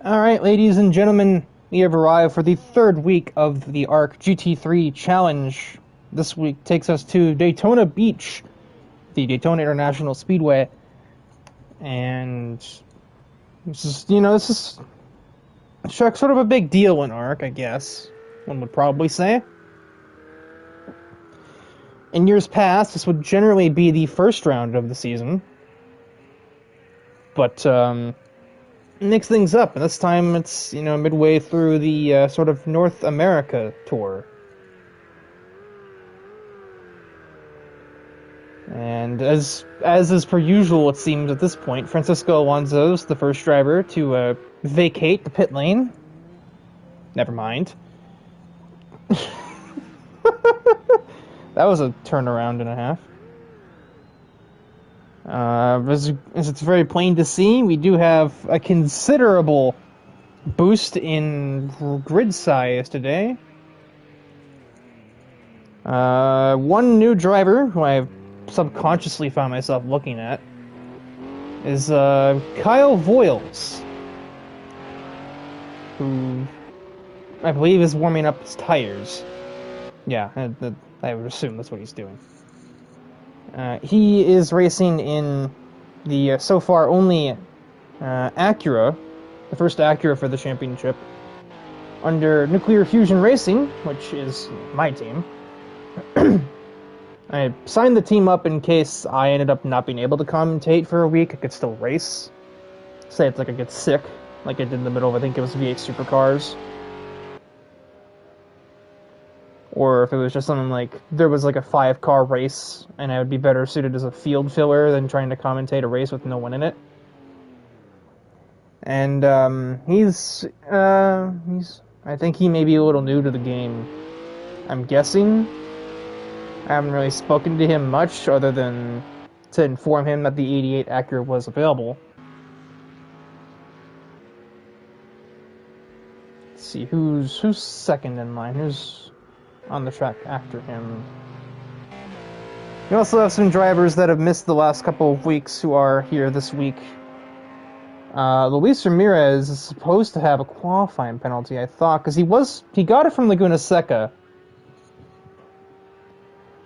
Alright, ladies and gentlemen, we have arrived for the third week of the ARC GT3 challenge. This week takes us to Daytona Beach, the Daytona International Speedway. And this is sort of a big deal in ARC, I guess, one would probably say. In years past, this would generally be the first round of the season. But, mix things up, and this time it's, midway through the sort of North America tour. And as is per usual, it seems at this point, Francisco Alonso's the first driver to vacate the pit lane. Never mind. That was a turnaround and a half. As it's very plain to see, we do have a considerable boost in grid size today. One new driver who I've subconsciously found myself looking at is Kyle Voiles, who I believe is warming up his tires. Yeah, I would assume that's what he's doing. He is racing in the so far only Acura, the first Acura for the championship, under Nuclear Fusion Racing, which is my team. I signed the team up in case I ended up not being able to commentate for a week. I could still race. Say it's like I get sick, like I did in the middle of, I think it was V8 Supercars. Or if it was just something like, there was like a 5-car race, and I would be better suited as a field filler than trying to commentate a race with no one in it. And, I think he may be a little new to the game. I'm guessing. I haven't really spoken to him much, other than to inform him that the 88 Acura was available. Let's see, who's second in line? Who's on the track after him? We also have some drivers that have missed the last couple of weeks who are here this week. Luis Ramirez is supposed to have a qualifying penalty, I thought, because he got it from Laguna Seca,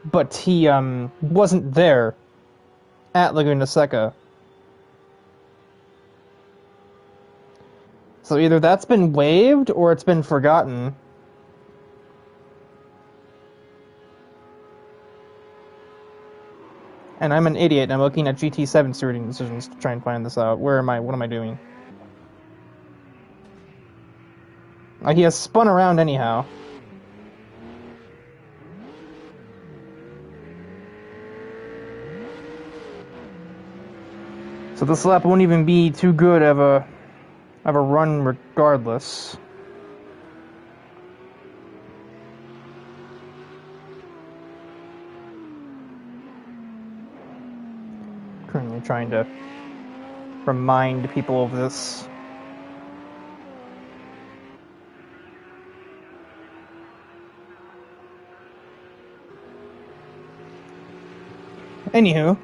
but he wasn't there at Laguna Seca. So either that's been waived or it's been forgotten. And I'm an idiot, and I'm looking at GT7 stewarding decisions to try and find this out. Where am I? What am I doing? He has spun around anyhow. So this lap won't even be too good of a run regardless. Currently trying to remind people of this. Anywho,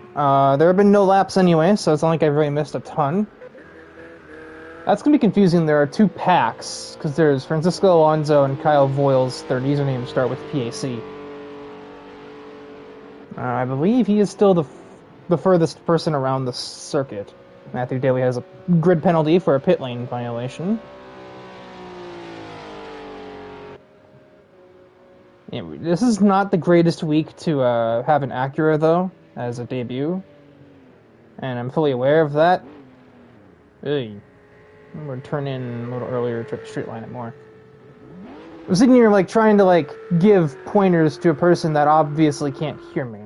there have been no laps anyway, so it's not like I've really missed a ton. That's going to be confusing. There are two packs, because there's Francisco Alonso and Kyle Voiles. Their usernames start with PAC. I believe he is still the furthest person around the circuit. Matthew Daly has a grid penalty for a pit lane violation. Yeah, this is not the greatest week to have an Acura, though, as a debut. And I'm fully aware of that. Ugh. I'm going to turn in a little earlier, try to straight line it more. I'm sitting here, trying to, give pointers to a person that obviously can't hear me.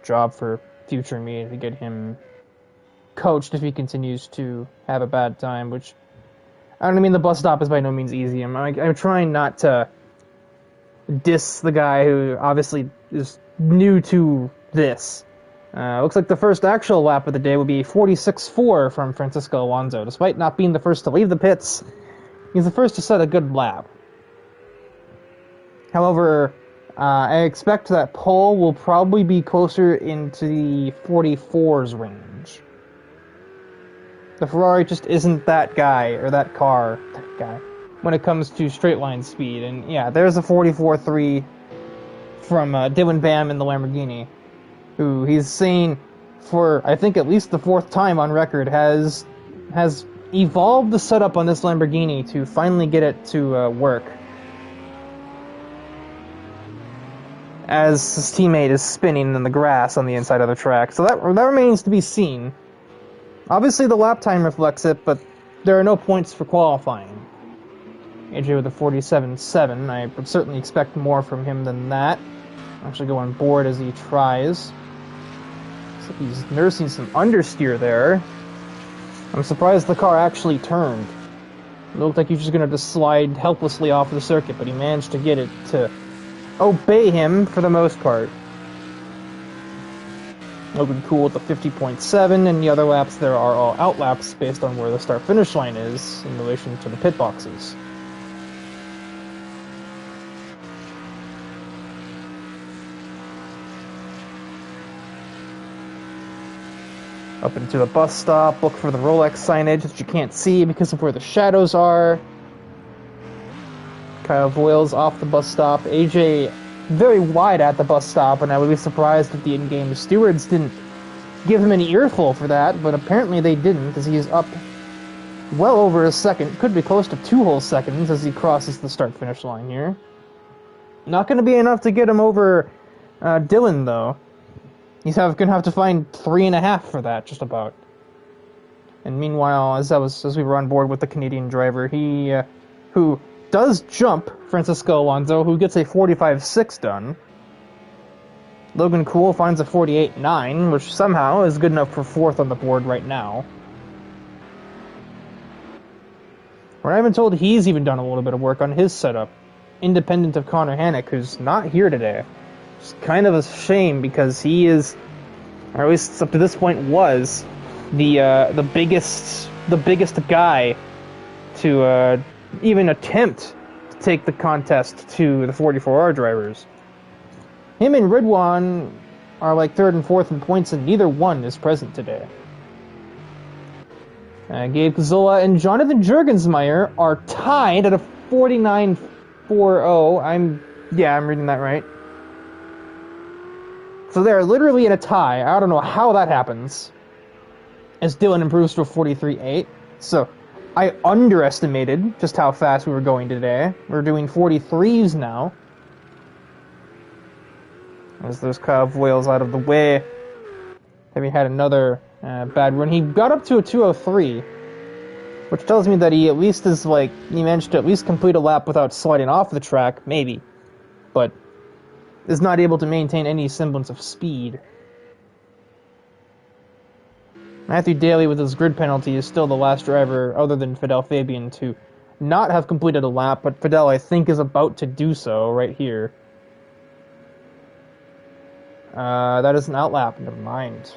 Job for future me to get him coached if he continues to have a bad time, which, I don't mean the bus stop is by no means easy. I'm trying not to diss the guy who obviously is new to this. Looks like the first actual lap of the day would be 46.4 from Francisco Alonso. Despite not being the first to leave the pits, he's the first to set a good lap. However, I expect that pole will probably be closer into the 44s range. The Ferrari just isn't that guy, or that guy, when it comes to straight line speed. And yeah, there's a 44.3 from Dylan Bam in the Lamborghini, who he's saying for, I think, at least the 4th time on record, has evolved the setup on this Lamborghini to finally get it to work. As his teammate is spinning in the grass on the inside of the track. So that remains to be seen. Obviously the lap time reflects it, but there are no points for qualifying. AJ with a 47.7. I would certainly expect more from him than that. Actually go on board as he tries. Looks like he's nursing some understeer there. I'm surprised the car actually turned. It looked like he was just going to just slide helplessly off the circuit, but he managed to get it to obey him for the most part. Looking cool with the 50.7, and the other laps there are all out laps based on where the start-finish line is in relation to the pit boxes. Up into the bus stop, look for the Rolex signage that you can't see because of where the shadows are. Kyle Voiles off the bus stop. AJ very wide at the bus stop, and I would be surprised if the in-game stewards didn't give him an earful for that, but apparently they didn't, as he's up well over a second, could be close to 2 whole seconds as he crosses the start-finish line here. Not going to be enough to get him over Dylan, though. He's going to have to find 3.5 for that, just about. And meanwhile, as we were on board with the Canadian driver, he who does jump Francisco Alonso, who gets a 45.6 done. Logan Cool finds a 48.9, which somehow is good enough for 4th on the board right now. We're not even told he's even done a little bit of work on his setup, independent of Connor Hannock, who's not here today. It's kind of a shame because he is, or at least up to this point was, the biggest guy to even attempt to take the contest to the 44R drivers. Him and Ridwan are like 3rd and 4th in points, and neither one is present today. Gabe Kazola and Jonathan Jurgensmeyer are tied at a 49.40. I'm reading that right. So they're literally in a tie. I don't know how that happens. As Dylan improves to a 43.8. So I underestimated just how fast we were going today. We're doing 43s now. As there's Kyle Voiles out of the way. Having had another bad run. He got up to a 203. Which tells me that he at least is he managed to at least complete a lap without sliding off the track. Maybe. But is not able to maintain any semblance of speed. Matthew Daly with his grid penalty is still the last driver other than Fidel Fabian to not have completed a lap, but Fidel I think is about to do so right here. That is an outlap, never mind.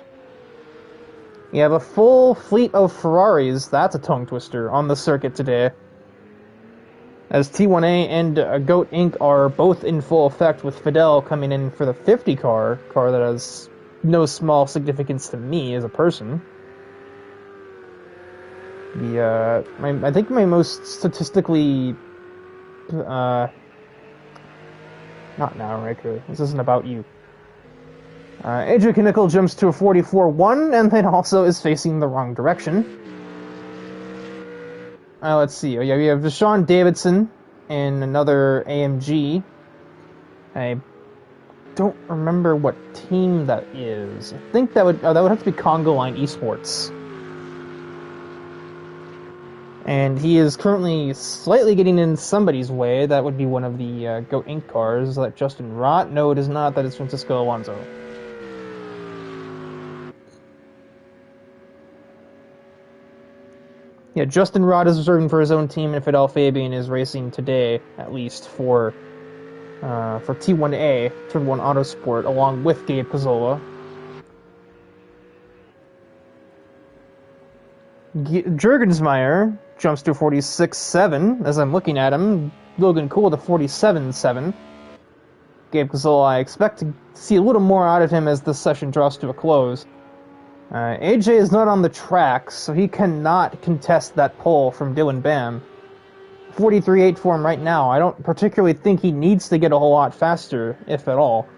You have a full fleet of Ferraris, that's a tongue twister, on the circuit today. As T1A and Goat Inc. are both in full effect, with Fidel coming in for the 50 car that has no small significance to me as a person. I think my most statistically... not now, Riker. This isn't about you. Adrian Knickel jumps to a 44.1, and then also is facing the wrong direction. Let's see. Oh, yeah, we have Deshaun Davidson in another AMG. I don't remember what team that is. I think that would have to be Congo Line Esports. And he is currently slightly getting in somebody's way. That would be one of the Go Inc. cars. Is that Justin Rott? No, it is not. That is Francisco Alonso. Yeah, Justin Rott is reserving for his own team, and Fidel Fabian is racing today, at least, for T1A, Turn 1 Autosport, along with Gabe Pizzola. Jurgensmeyer jumps to 46.7, as I'm looking at him. Logan Cool to 47.7. Gabe Pizzola, I expect to see a little more out of him as this session draws to a close. AJ is not on the track, so he cannot contest that pole from DIVEBOMB. 43.8 for him right now. I don't particularly think he needs to get a whole lot faster, if at all.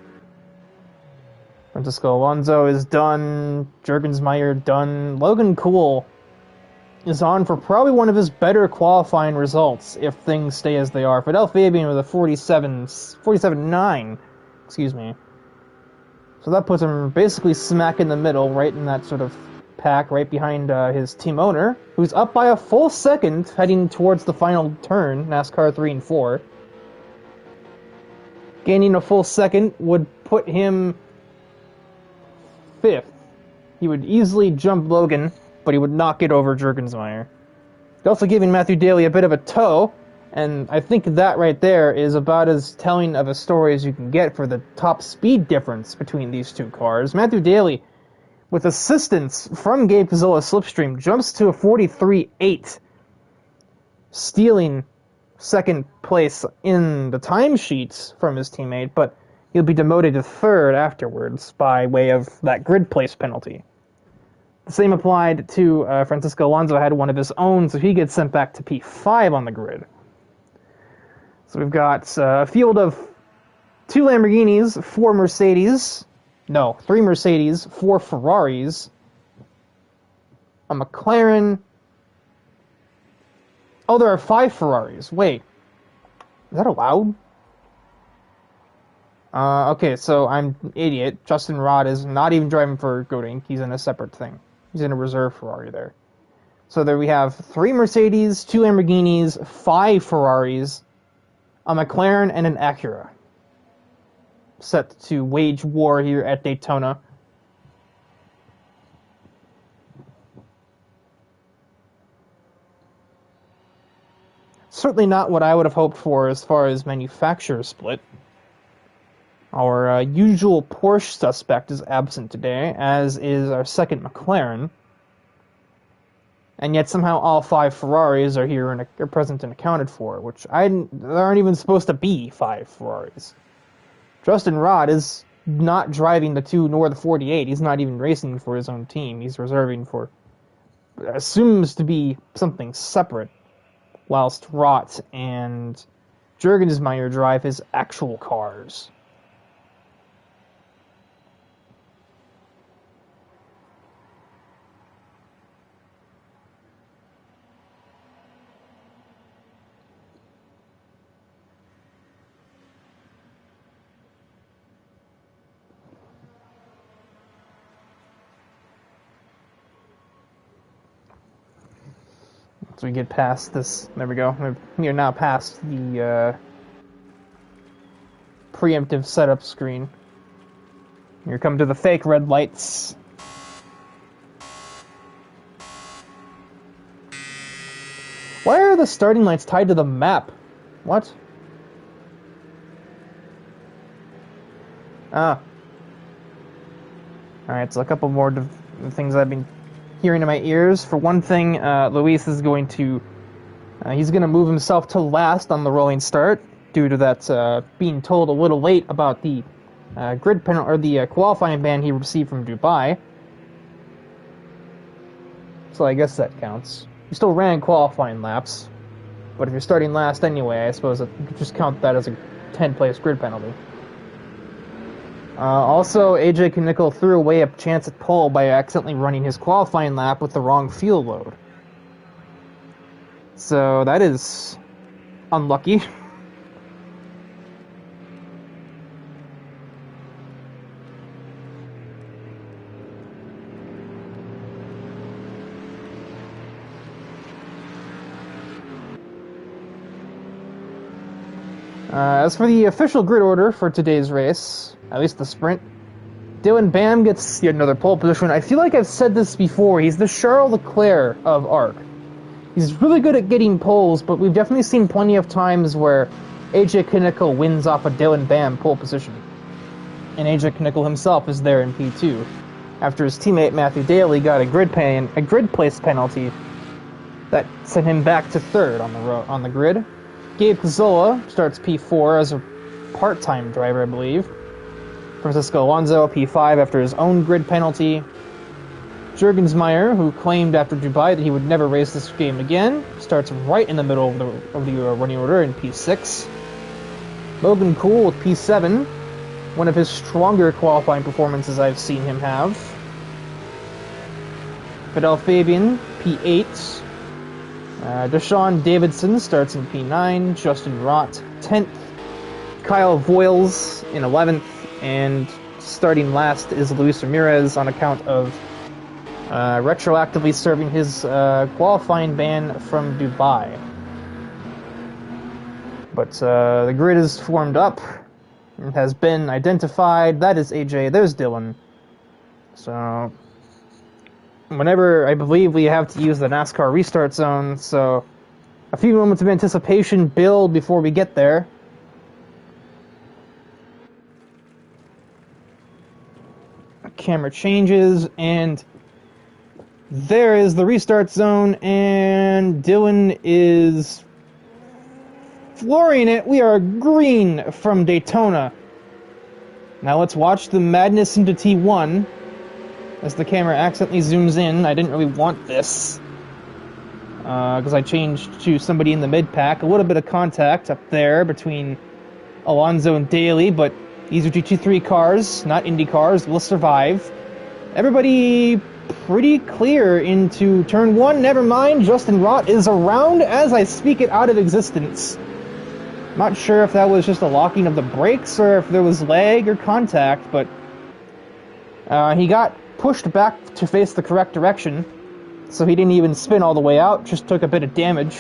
Francisco Alonso is done. Jurgensmeyer done. Logan Cool is on for probably one of his better qualifying results if things stay as they are. Fidel Fabian with a 47.9, excuse me. So that puts him basically smack in the middle, right in that sort of pack, right behind his team owner, who's up by a full second heading towards the final turn, NASCAR 3 and 4. Gaining a full second would put him 5th. He would easily jump Logan, but he would not get over Jurgensmeyer. Also giving Matthew Daly a bit of a tow, and I think that right there is about as telling of a story as you can get for the top speed difference between these two cars. Matthew Daly, with assistance from Gabe Cazola Slipstream, jumps to a 43.8, stealing second place in the timesheets from his teammate, but he'll be demoted to 3rd afterwards by way of that grid place penalty. The same applied to Francisco Alonso, had one of his own, so he gets sent back to P5 on the grid. So we've got a field of 2 Lamborghinis, 3 Mercedes, 4 Ferraris, a McLaren. Oh, there are 5 Ferraris. Wait, is that allowed? Okay, so I'm an idiot. Justin Rod is not even driving for Godin. He's in a separate thing. He's in a reserve Ferrari there. So there we have 3 Mercedes, 2 Lamborghinis, 5 Ferraris, a McLaren, and an Acura. Set to wage war here at Daytona. Certainly not what I would have hoped for as far as manufacturer split. Our usual Porsche suspect is absent today, as is our second McLaren. And yet somehow all 5 Ferraris are here and are present and accounted for, which there aren't even supposed to be 5 Ferraris. Justin Rod is not driving the 2 nor the 48. He's not even racing for his own team. He's reserving for, assumes to be something separate, whilst Rott and Jurgensmeyer drive his actual cars. So we get past this. There we go. We are now past the preemptive setup screen. Here come to the fake red lights. Why are the starting lights tied to the map? What? Ah. Alright, so a couple more things I've been hearing in my ears. For one thing, Luis is going to he's going to move himself to last on the rolling start due to that being told a little late about the grid penalty or the qualifying ban he received from Dubai. So I guess that counts. You still ran qualifying laps, but if you're starting last anyway, I suppose you could just count that as a 10-place grid penalty. Also, AJ Knickel threw away a chance at pole by accidentally running his qualifying lap with the wrong fuel load. So that is unlucky. As for the official grid order for today's race, at least the sprint, DIVEBOMB gets yet another pole position. I feel like I've said this before. He's the Charles Leclerc of ARC. He's really good at getting poles, but we've definitely seen plenty of times where AJ Knickel wins off a DIVEBOMB pole position. And AJ Knickel himself is there in P2, after his teammate Matthew Daly got a grid place penalty that sent him back to 3rd on the grid. Gabe Cazola starts P4 as a part-time driver, I believe. Francisco Alonso, P5 after his own grid penalty. Jurgensmeyer, who claimed after Dubai that he would never race this game again, starts right in the middle of the running order in P6. Logan Cool with P7, one of his stronger qualifying performances I've seen him have. Fidel Fabian, P8. Deshaun Davidson starts in P9. Justin Rott, 10th. Kyle Voiles in 11th. And starting last is Luis Ramirez on account of retroactively serving his qualifying ban from Dubai. But the grid is formed up. It has been identified. That is AJ. There's Dylan. So whenever I believe we have to use the NASCAR restart zone, so a few moments of anticipation build before we get there. Camera changes, and there is the restart zone, and Dylan is flooring it. We are green from Daytona. Now let's watch the madness into T1 as the camera accidentally zooms in. I didn't really want this because I changed to somebody in the mid-pack. A little bit of contact up there between Alonso and Daly, but these are GT3 cars, not Indy cars. Will survive. Everybody pretty clear into turn 1. Never mind, Justin Rott is around as I speak it out of existence. Not sure if that was just a locking of the brakes or if there was lag or contact, but he got pushed back to face the correct direction, so he didn't even spin all the way out, just took a bit of damage.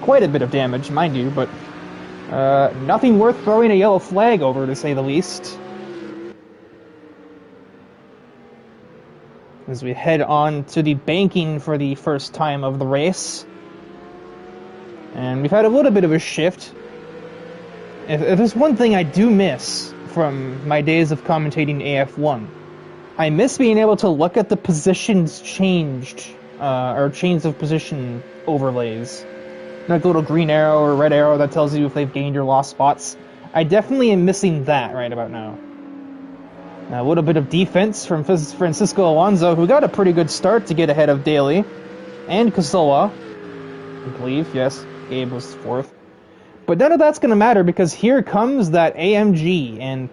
Quite a bit of damage, mind you, but nothing worth throwing a yellow flag over, to say the least. As we head on to the banking for the first time of the race. And we've had a little bit of a shift. If there's one thing I do miss from my days of commentating AF1, I miss being able to look at the positions changed, or chains of position overlays. Like a little green arrow or red arrow that tells you if they've gained or lost spots. I definitely am missing that right about now. A little bit of defense from Francisco Alonso, who got a pretty good start to get ahead of Daly and Casola. I believe, yes, Gabe was 4th. But none of that's going to matter because here comes that AMG, and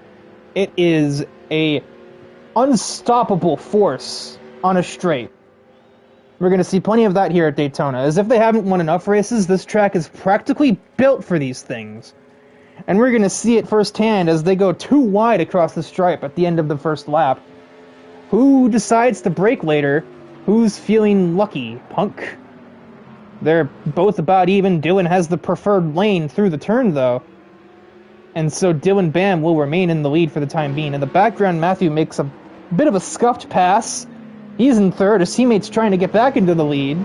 it is a unstoppable force on a straight. We're going to see plenty of that here at Daytona. As if they haven't won enough races, this track is practically built for these things. And we're going to see it firsthand as they go too wide across the stripe at the end of the first lap. Who decides to brake later? Who's feeling lucky? Punk? They're both about even. Dylan has the preferred lane through the turn, though. And so Dylan Bam will remain in the lead for the time being. In the background, Matthew makes a bit of a scuffed pass. He's in 3rd. His teammate's trying to get back into the lead.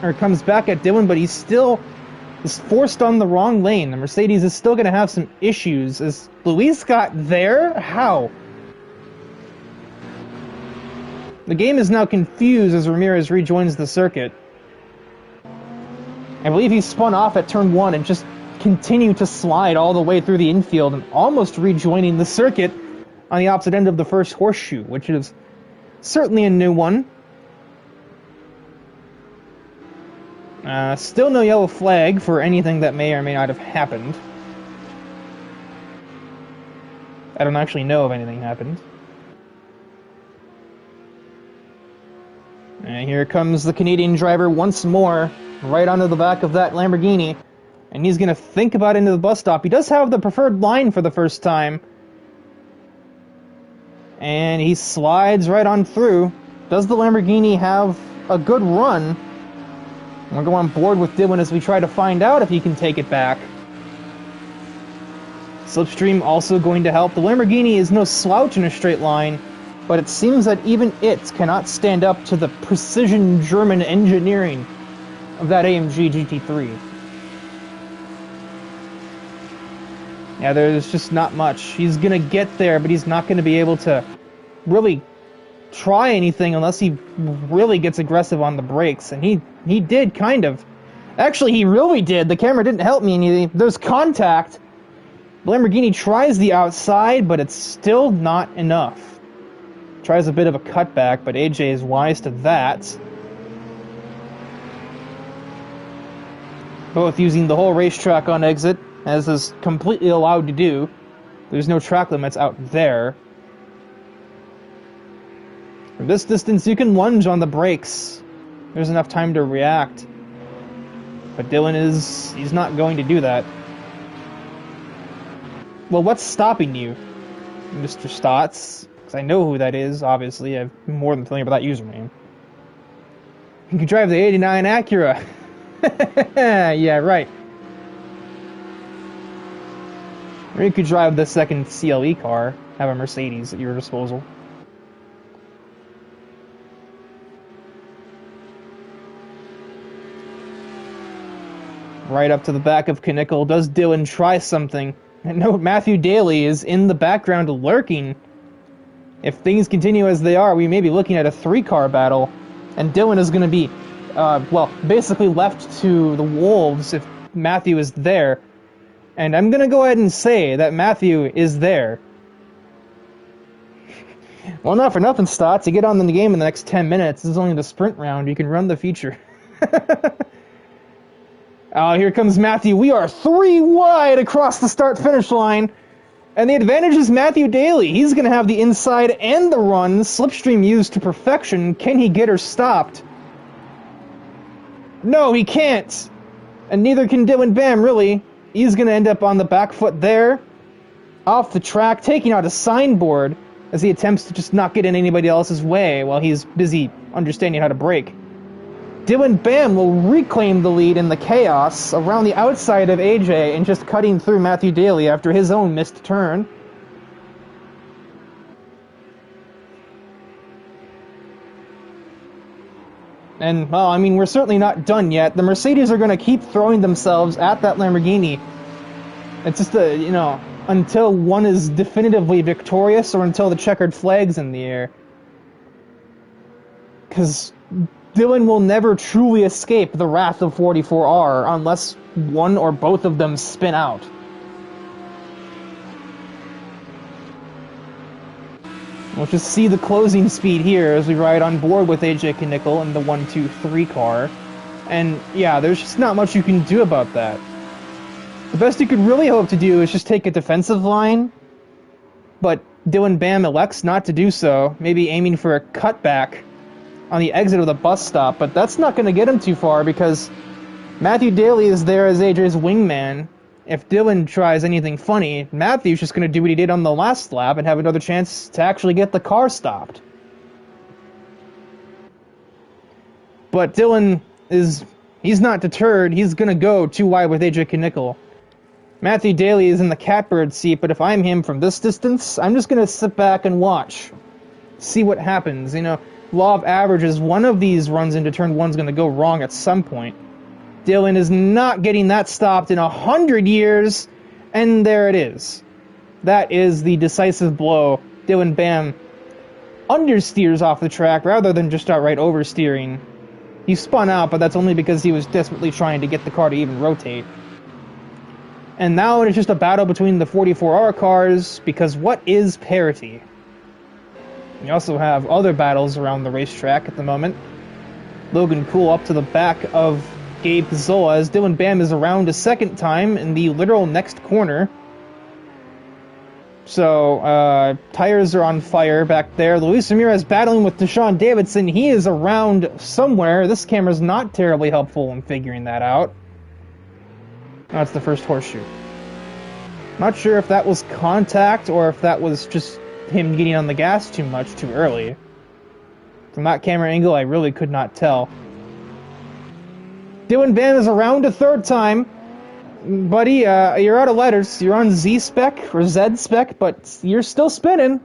Or comes back at Dylan, but he's still is forced on the wrong lane. The Mercedes is still going to have some issues. Is Luis got there? How? The game is now confused as Ramirez rejoins the circuit. I believe he spun off at turn 1 and just continued to slide all the way through the infield and almost rejoining the circuit on the opposite end of the first horseshoe, which is certainly a new one. Still no yellow flag for anything that may or may not have happened. I don't actually know if anything happened. And here comes the Canadian driver once more, right onto the back of that Lamborghini. And he's going to think about into the bus stop. He does have the preferred line for the first time. And he slides right on through. Does the Lamborghini have a good run? We'll go on board with Dylan as we try to find out if he can take it back. Slipstream also going to help. The Lamborghini is no slouch in a straight line, but it seems that even it cannot stand up to the precision German engineering of that AMG GT3. Yeah, there's just not much. He's going to get there, but he's not going to be able to really try anything unless he really gets aggressive on the brakes. And he did, kind of. Actually, he really did. The camera didn't help me any. There's contact. Lamborghini tries the outside, but it's still not enough. Tries a bit of a cutback, but AJ is wise to that. Both using the whole racetrack on exit, as is completely allowed to do. There's no track limits out there. From this distance, you can lunge on the brakes. There's enough time to react. But Dylan he's not going to do that. Well, what's stopping you, Mr. Stotts? Because I know who that is, obviously. I'm more than familiar with that username. You can drive the 89 Acura. Yeah, right. Or you could drive the second CLE car, have a Mercedes at your disposal. Right up to the back of Knickel. Does Dylan try something? And no, Matthew Daly is in the background lurking. If things continue as they are, we may be looking at a 3-car battle. And Dylan is going to be, well, basically left to the wolves if Matthew is there. And I'm going to go ahead and say that Matthew is there. Well, not for nothing, Stotts. You get on the game in the next 10 minutes. This is only the sprint round. You can run the feature. Oh, here comes Matthew. We are 3 wide across the start-finish line. And the advantage is Matthew Daly. He's going to have the inside and the run. Slipstream used to perfection. Can he get her stopped? No, he can't. And neither can Dylan Bam, really. He's going to end up on the back foot there. Off the track, taking out a signboard as he attempts to just not get in anybody else's way while he's busy understanding how to brake. Dylan Bam will reclaim the lead in the chaos around the outside of AJ and just cutting through Matthew Daly after his own missed turn. And, well, I mean, we're certainly not done yet. The Mercedes are going to keep throwing themselves at that Lamborghini. It's just, you know, until one is definitively victorious or until the checkered flag's in the air. Because Dylan will never truly escape the wrath of 44R unless one or both of them spin out. We'll just see the closing speed here as we ride on board with AJ Knickel in the 1-2-3 car. And yeah, there's just not much you can do about that. The best you could really hope to do is just take a defensive line, but Dylan Bam elects not to do so, maybe aiming for a cutback on the exit of the bus stop, but that's not going to get him too far because Matthew Daly is there as AJ's wingman. If Dylan tries anything funny, Matthew's just going to do what he did on the last lap and have another chance to actually get the car stopped. But Dylan he's not deterred. He's going to go too wide with AJ Knickel. Matthew Daly is in the catbird seat, but if I'm him from this distance, I'm just going to sit back and watch. See what happens. You know, law of averages, one of these runs into turn 1's going to go wrong at some point. Dylan is not getting that stopped in 100 years, and there it is. That is the decisive blow. Dylan Bam understeers off the track rather than just outright oversteering. He spun out, but that's only because he was desperately trying to get the car to even rotate. And now it's just a battle between the 44R cars, because what is parity? We also have other battles around the racetrack at the moment. Logan Cool up to the back of Gabe Zola as Dylan Bam is around a second time in the literal next corner. So, tires are on fire back there. Luis Ramirez battling with Deshaun Davidson. He is around somewhere. This camera's not terribly helpful in figuring that out. That's the first horseshoe. Not sure if that was contact or if that was just him getting on the gas too much too early. From that camera angle, I really could not tell. Dylan Bam is around a third time. Buddy, you're out of letters. You're on Z-spec or Z-spec, but you're still spinning.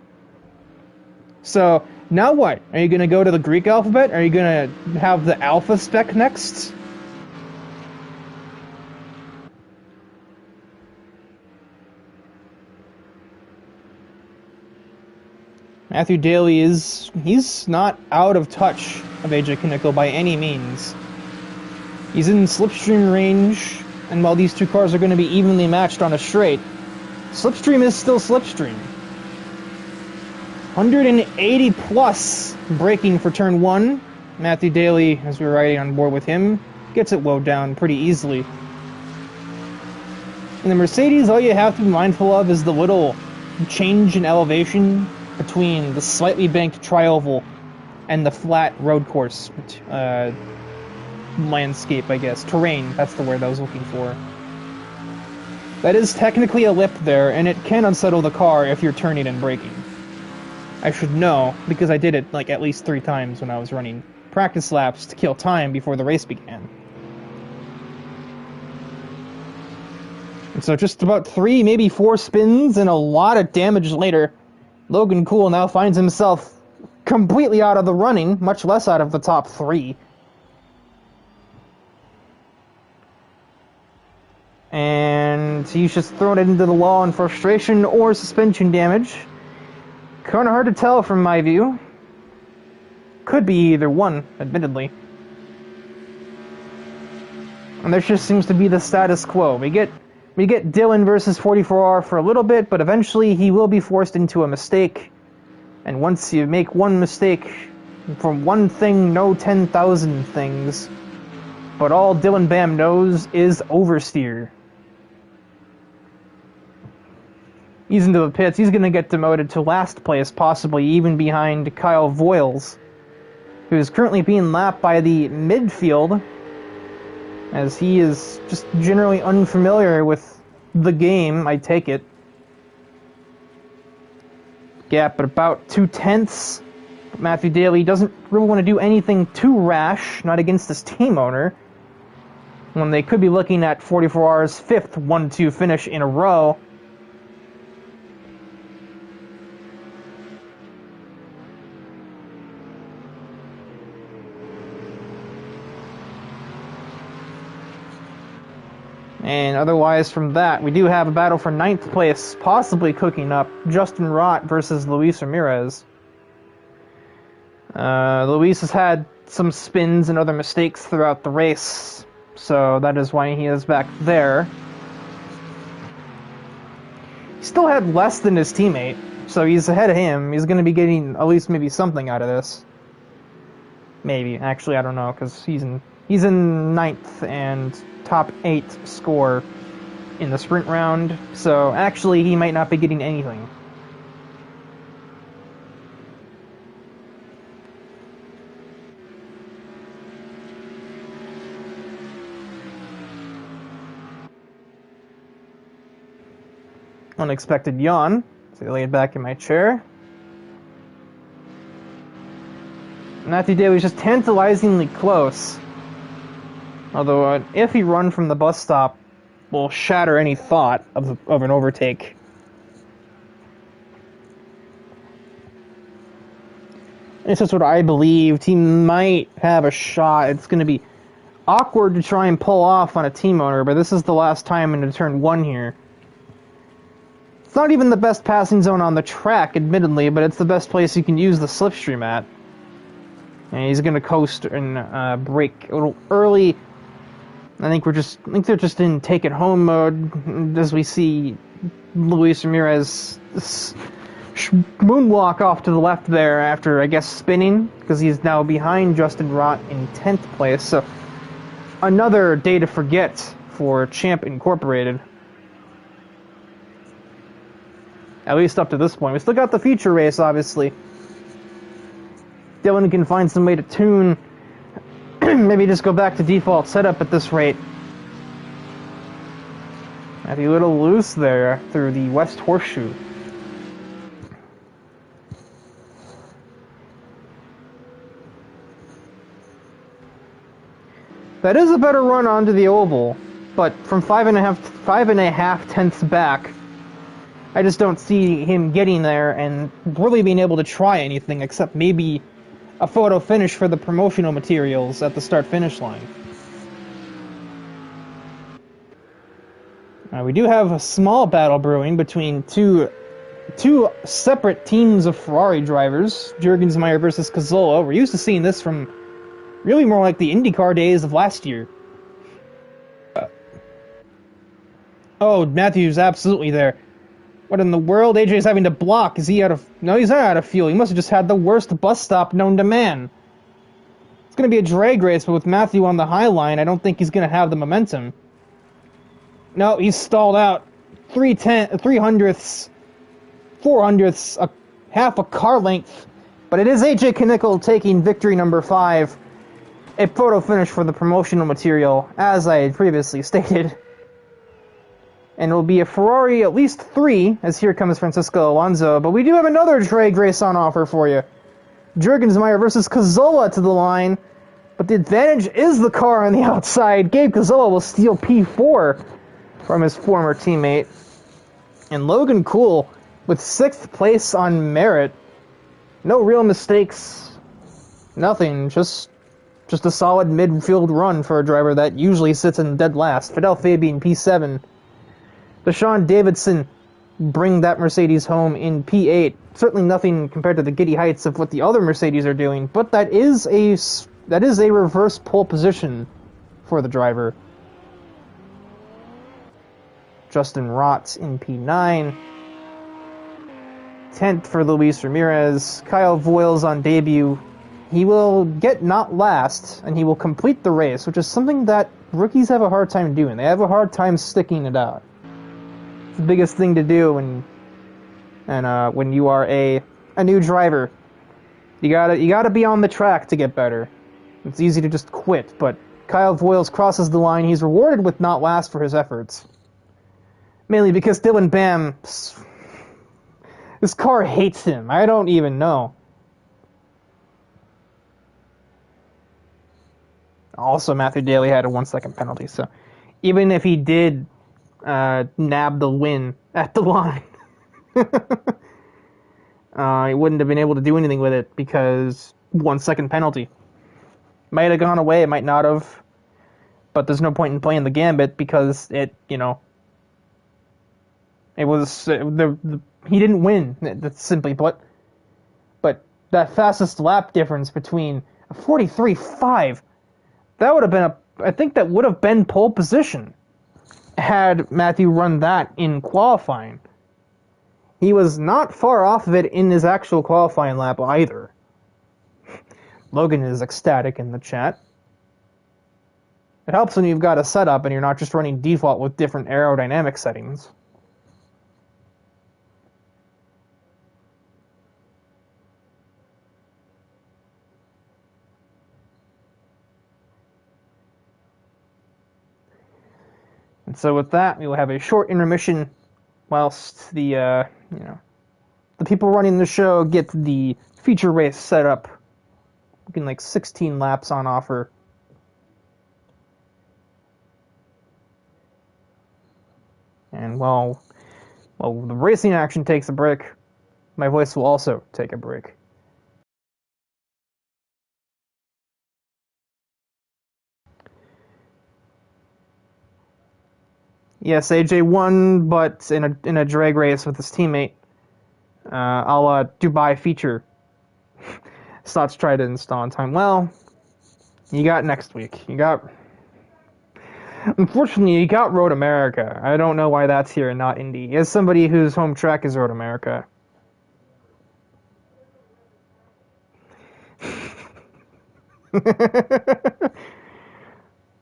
So, now what? Are you going to go to the Greek alphabet? Are you going to have the alpha spec next? Matthew Daly he's not out of touch of AJ Knickel by any means. He's in slipstream range, and while these two cars are going to be evenly matched on a straight, slipstream is still slipstream. 180 plus braking for turn 1. Matthew Daly, as we were riding on board with him, gets it wound down pretty easily. In the Mercedes, all you have to be mindful of is the little change in elevation between the slightly banked tri-oval and the flat road course landscape, I guess. Terrain, that's the word I was looking for. That is technically a lip there, and it can unsettle the car if you're turning and braking. I should know, because I did it like at least 3 times when I was running practice laps to kill time before the race began. And so just about 3, maybe 4 spins and a lot of damage later, Logan Cool now finds himself completely out of the running, much less out of the top 3. And he's just thrown it into the wall in frustration or suspension damage. Kind of hard to tell from my view. Could be either one, admittedly. And this just seems to be the status quo. We get Dylan versus 44R for a little bit, but eventually he will be forced into a mistake. And once you make one mistake, from one thing, no 10,000 things. But all Dylan Bam knows is oversteer. He's into the pits. He's going to get demoted to last place, possibly even behind Kyle Voiles, who is currently being lapped by the midfield, as he is just generally unfamiliar with the game, I take it. Gap at about 2/10. Matthew Daly doesn't really want to do anything too rash, not against his team owner, when they could be looking at 44R's 5th 1-2 finish in a row. And otherwise from that, we do have a battle for 9th place, possibly cooking up. Justin Rott versus Luis Ramirez. Luis has had some spins and other mistakes throughout the race, so that is why he is back there. He still had less than his teammate, so he's ahead of him. He's going to be getting at least maybe something out of this. Maybe. Actually, I don't know, because he's in 9th and top 8 score in the sprint round, so actually he might not be getting anything. Unexpected yawn, so I laid back in my chair. Matthew Daly was just tantalizingly close. Although an iffy run from the bus stop will shatter any thought of an overtake. This is what I believed. He might have a shot. It's going to be awkward to try and pull off on a team owner, but this is the last time into turn 1 here. It's not even the best passing zone on the track, admittedly, but it's the best place you can use the slipstream at. And he's going to coast and brake a little early. I think they're just in take it home mode as we see Luis Ramirez moonwalk off to the left there after, I guess, spinning, because he's now behind Justin Rott in 10th place. So another day to forget for Champ Incorporated. At least up to this point. We still got the future race, obviously. Dylan can find some way to tune. Maybe just go back to default setup at this rate. Might be a little loose there through the West Horseshoe. That is a better run onto the oval, but from 5.5 tenths back, I just don't see him getting there and really being able to try anything except maybe a photo finish for the promotional materials at the start-finish line. We do have a small battle brewing between two separate teams of Ferrari drivers, Jurgensmeyer versus Cazzola. We're used to seeing this from really more like the IndyCar days of last year. Oh, Matthew's absolutely there. What in the world? AJ's having to block. Is he out of... No, he's not out of fuel. He must have just had the worst bus stop known to man. It's going to be a drag race, but with Matthew on the high line, I don't think he's going to have the momentum. No, he's stalled out. 3/hundredths, 400ths, half a car length. But it is AJ Knickel taking victory number 5. A photo finish for the promotional material, as I had previously stated. And it will be a Ferrari at least 3, as here comes Francisco Alonso. But we do have another drag race on offer for you. Jurgensmeyer versus Cazzola to the line. But the advantage is the car on the outside. Gabe Cazzola will steal P4 from his former teammate. And Logan Cool with 6th place on merit. No real mistakes. Nothing. Just a solid midfield run for a driver that usually sits in dead last. Fidel Fabian P7. Deshaun Davidson bring that Mercedes home in P8. Certainly nothing compared to the giddy heights of what the other Mercedes are doing, but that is a reverse pole position for the driver. Justin Rott in P9. 10th for Luis Ramirez. Kyle Voiles on debut. He will get not last, and he will complete the race, which is something that rookies have a hard time doing. They have a hard time sticking it out. The biggest thing to do when you are a new driver. You gotta be on the track to get better. It's easy to just quit, but Kyle Voiles crosses the line. He's rewarded with not last for his efforts. Mainly because Dylan Bam, this car hates him. I don't even know. Also, Matthew Daly had a 1-second penalty, so even if he did nab the win at the line, he wouldn't have been able to do anything with it because 1-second penalty. Might have gone away, it might not have, but there's no point in playing the gambit because it was he didn't win. That's simply put. But that fastest lap difference between a 43.5, that would have been I think that would have been pole position had Matthew run that in qualifying. He was not far off of it in his actual qualifying lap either. Logan is ecstatic in the chat. It helps when you've got a setup and you're not just running default with different aerodynamic settings. And so with that, we will have a short intermission whilst the people running the show get the feature race set up. Looking like 16 laps on offer. And while the racing action takes a break, my voice will also take a break. Yes, AJ won, but in a drag race with his teammate. A la Dubai feature. Slots try to install in time. Well, you got next week. Unfortunately, you got Road America. I don't know why that's here and not Indy. As somebody whose home track is Road America.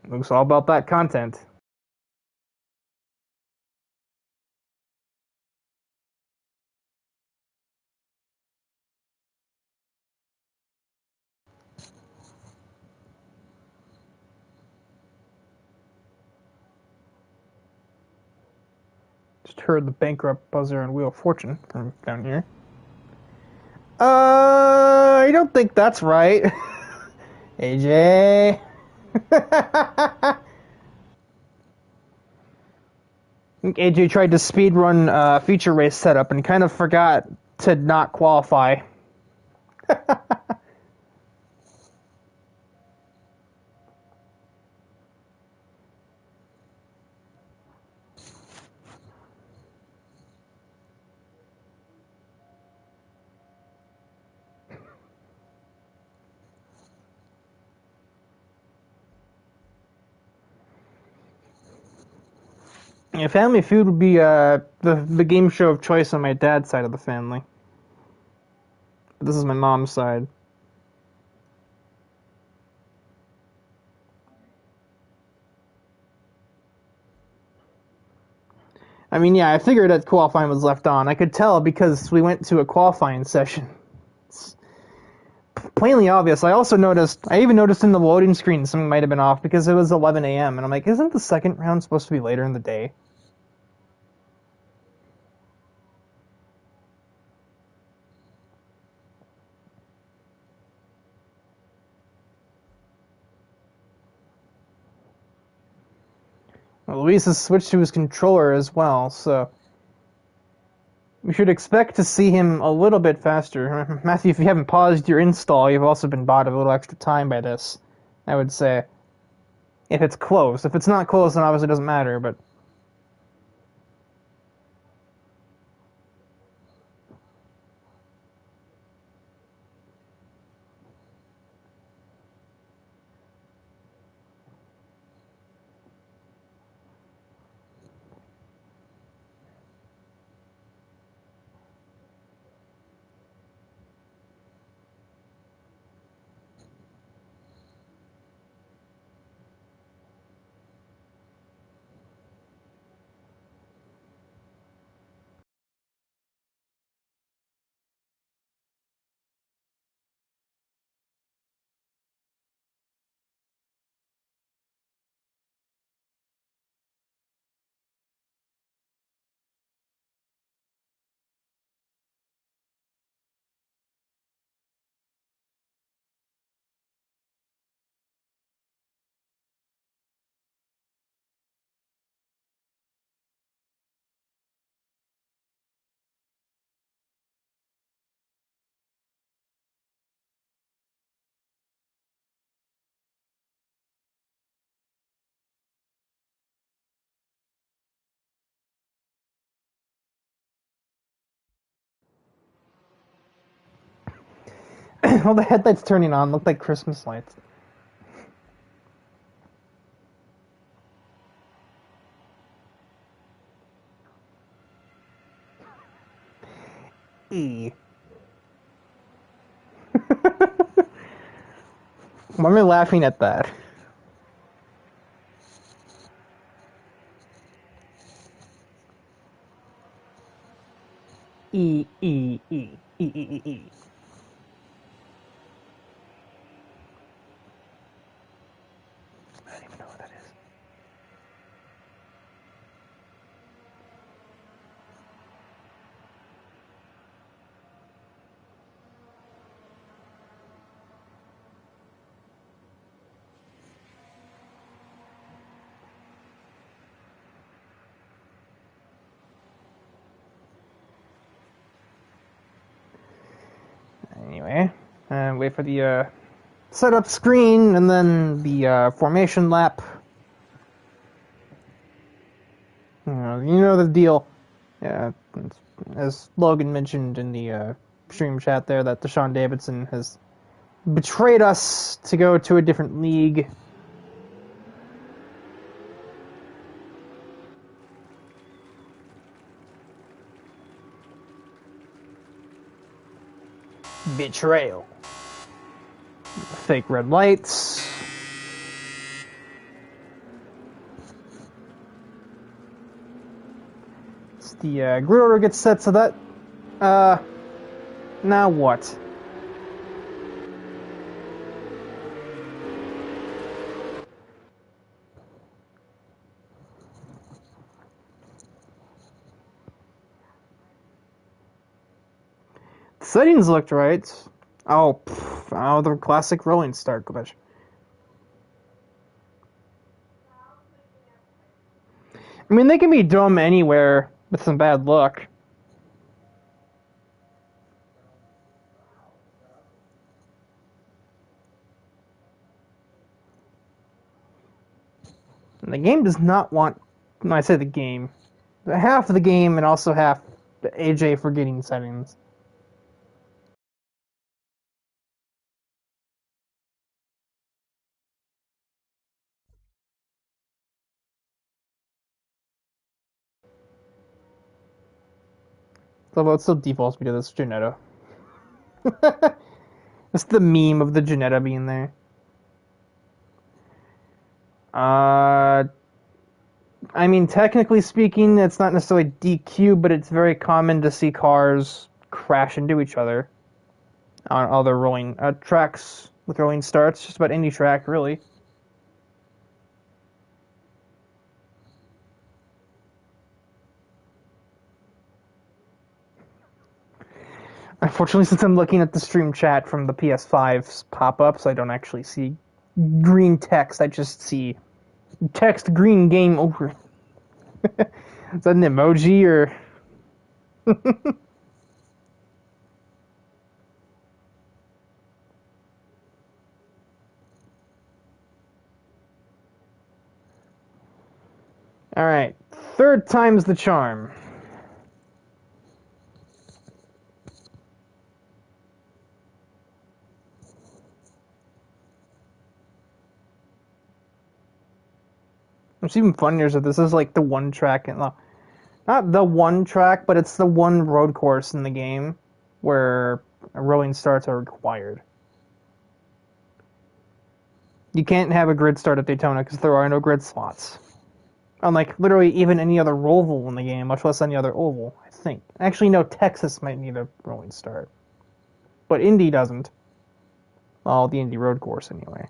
Looks all about that content. Just heard the bankrupt buzzer on Wheel of Fortune from down here. I don't think that's right. AJ. I think AJ tried to speedrun feature race setup and kind of forgot to not qualify. Yeah, Family Feud would be the game show of choice on my dad's side of the family. This is my mom's side. I mean, yeah, I figured that qualifying was left on. I could tell because we went to a qualifying session. It's plainly obvious. I even noticed in the loading screen something might have been off because it was 11 a.m. And I'm like, isn't the second round supposed to be later in the day? Well, Luis has switched to his controller as well, so we should expect to see him a little bit faster. Matthew, if you haven't paused your install, you've also been bought a little extra time by this, I would say. If it's close. If it's not close, then obviously it doesn't matter, but... Well, the headlights turning on look like Christmas lights. E. Why am I laughing at that? E, E, E, E, E, E, E. I don't even know what that is. Anyway, wait for the setup screen and then the formation lap. You know the deal. Yeah, as Logan mentioned in the stream chat there, that Deshaun Davidson has betrayed us to go to a different league. Betrayal. Fake red lights. It's the grid order gets set so that. Now what? The settings looked right. Oh, the classic rolling start glitch. I mean, they can be dumb anywhere with some bad luck. And the game does not want. When I say the game, half of the game and also half AJ forgetting settings. Although it still defaults me to this Janetta. It's the meme of the Janetta being there. I mean, technically speaking, it's not necessarily DQ, but it's very common to see cars crash into each other on other rolling tracks with rolling starts. Just about any track, really. Unfortunately, since I'm looking at the stream chat from the PS5's pop-ups, I don't actually see green text. I just see text green game over. Is that an emoji or? All right, third time's the charm. What's even funnier is that this is like the one track, not the one track, but it's the one road course in the game where rolling starts are required. You can't have a grid start at Daytona because there are no grid slots. Unlike literally even any other roval in the game, much less any other oval, I think. Actually, no, Texas might need a rolling start. But Indy doesn't. Well, the Indy road course anyway.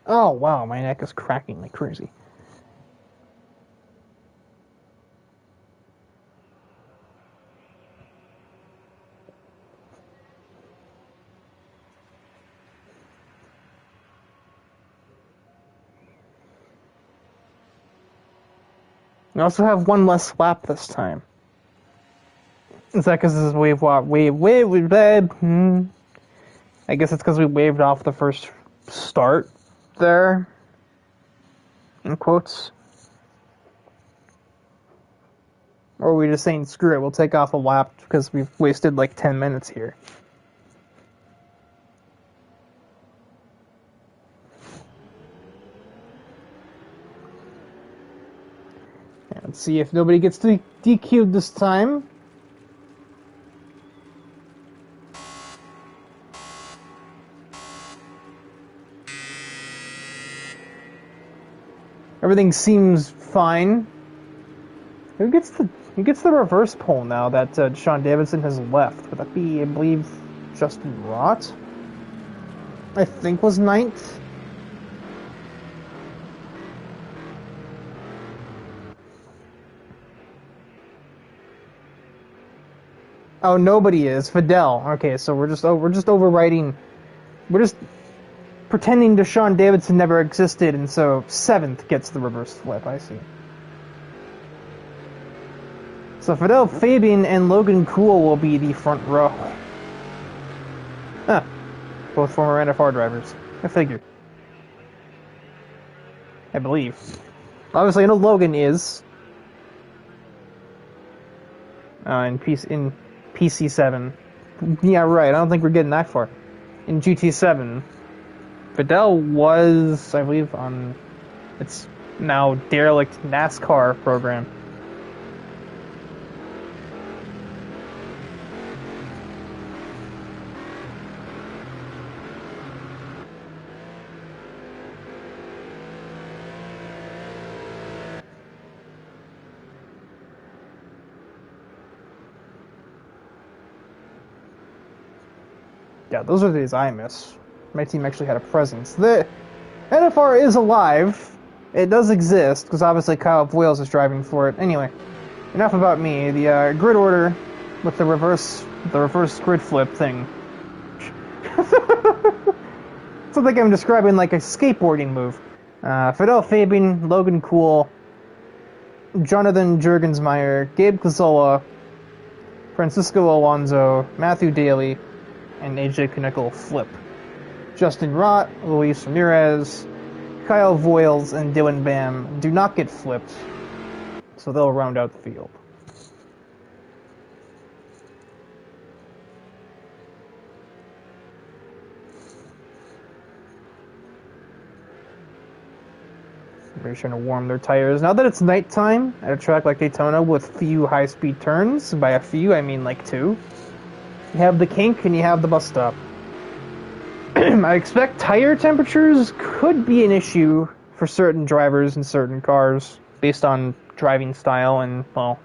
Oh, wow, my neck is cracking like crazy. We also have one less lap this time. Is that because this is I guess it's because we waved off the first start there, in quotes. Or are we just saying, screw it, we'll take off a lap because we've wasted like 10 minutes here. And let's see if nobody gets DQ'd this time. Everything seems fine. Who gets the reverse pole now that Sean Davidson has left? Would that be, I believe, Justin Rott? I think was 9th. Oh, nobody is. Fidel. Okay, so we're just overwriting. We're just pretending Deshaun Davidson never existed, and so 7th gets the reverse flip. I see. So Fidel Fabian and Logan Cool will be the front row. Huh. Both former NFR drivers. I figured. I believe. Obviously, I know Logan is. In PC7. Yeah, right. I don't think we're getting that far. In GT7, Fidel was, I believe, on its now derelict NASCAR program. Yeah, those are the days I miss. My team actually had a presence. The NFR is alive. It does exist, because obviously Kyle Boyles is driving for it. Anyway, enough about me. The grid order with the reverse grid flip thing. It's like I'm describing like a skateboarding move. Fidel Fabian, Logan Cool, Jonathan Jurgensmeyer, Gabe Cazola, Francisco Alonso, Matthew Daly, and AJ Knickel flip. Justin Rott, Luis Ramirez, Kyle Voiles, and Dylan Bam do not get flipped, so they'll round out the field. They're trying to warm their tires. Now that it's nighttime at a track like Daytona with few high-speed turns, by a few I mean like 2, you have the kink and you have the bus stop. I expect tire temperatures could be an issue for certain drivers and certain cars based on driving style and, well,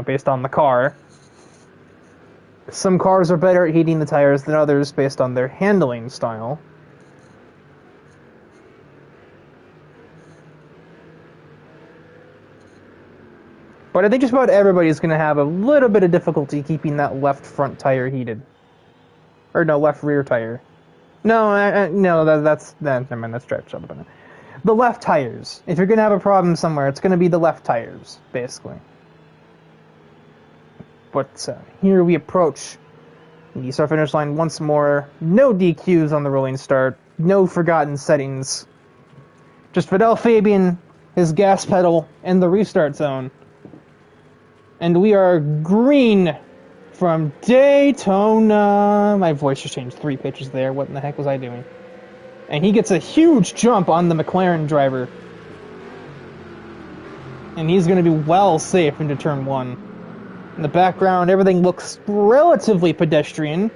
based on the car. Some cars are better at heating the tires than others based on their handling style. But I think just about everybody's going to have a little bit of difficulty keeping that left front tire heated. Or no, left rear tire. No, that's never mind, that's drive shop. The left tires. If you're going to have a problem somewhere, it's going to be the left tires, basically. But here we approach the start finish line once more. No DQs on the rolling start. No forgotten settings. Just Fidel Fabian, his gas pedal, and the restart zone. And we are green from Daytona. My voice just changed 3 pitches there. What in the heck was I doing? And he gets a huge jump on the McLaren driver. And he's going to be well safe into turn 1. In the background, everything looks relatively pedestrian.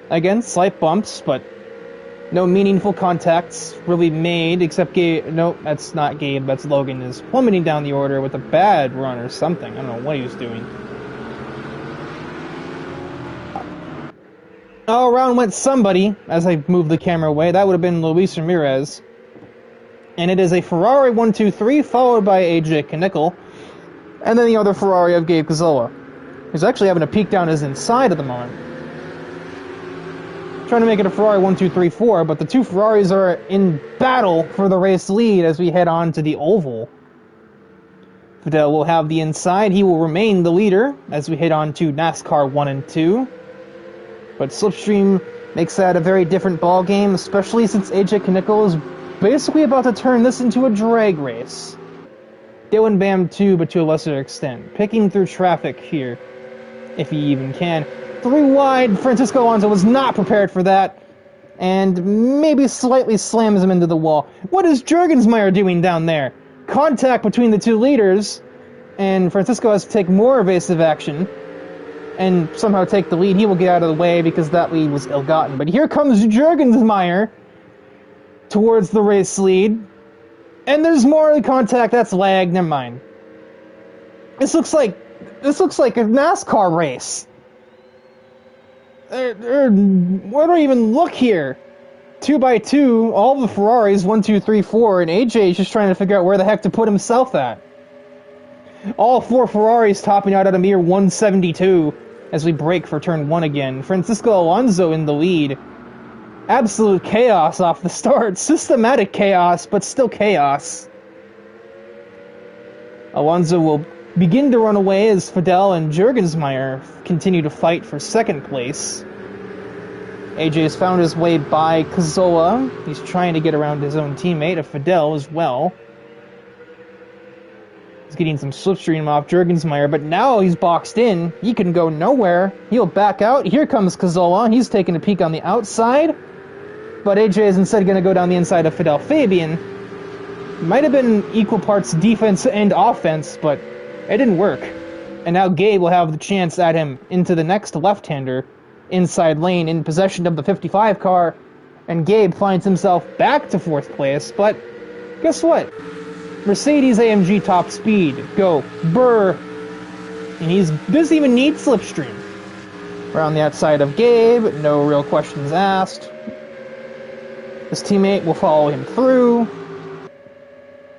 Again, slight bumps, but no meaningful contacts really made, except Gabe. No, that's not Gabe, that's Logan, is plummeting down the order with a bad run or something. I don't know what he was doing. Oh, around went somebody, as I moved the camera away. That would have been Luis Ramirez. And it is a Ferrari 1-2-3, followed by AJ Knickel. And then the other Ferrari of Gabe Cazola, who's actually having a peek down his inside at the moment. Trying to make it a Ferrari 1-2-3-4, but the 2 Ferraris are in battle for the race lead as we head on to the oval. Fidel will have the inside. He will remain the leader as we head on to NASCAR 1 and 2. But Slipstream makes that a very different ball game, especially since AJ Knickel is basically about to turn this into a drag race. Dylan Bam too, but to a lesser extent. Picking through traffic here, if he even can. 3 wide, Francisco Alonso was not prepared for that, and maybe slightly slams him into the wall. What is Jurgensmeyer doing down there? Contact between the 2 leaders, and Francisco has to take more evasive action, and somehow take the lead. He will get out of the way because that lead was ill-gotten. But here comes Jurgensmeyer towards the race lead, and there's more contact. That's lag. Never mind. This looks like a NASCAR race. Where do I even look here? 2x2, all the Ferraris, 1, 2, 3, 4, and AJ is just trying to figure out where the heck to put himself at. All 4 Ferraris topping out at a mere 172 as we break for turn 1 again. Francisco Alonso in the lead. Absolute chaos off the start. Systematic chaos, but still chaos. Alonso will begin to run away as Fidel and Jurgensmeyer continue to fight for 2nd place. AJ has found his way by Cazola. He's trying to get around his own teammate, a Fidel as well. He's getting some slipstream off Jurgensmeyer, but now he's boxed in. He can go nowhere. He'll back out. Here comes Cazola. He's taking a peek on the outside, but AJ is instead going to go down the inside of Fidel Fabian. Might have been equal parts defense and offense, but it didn't work. And now Gabe will have the chance at him into the next left-hander inside lane in possession of the 55 car, and Gabe finds himself back to 4th place, but guess what? Mercedes AMG top speed. Go. Brr. And he doesn't even need slipstream. Around the outside of Gabe, no real questions asked. His teammate will follow him through.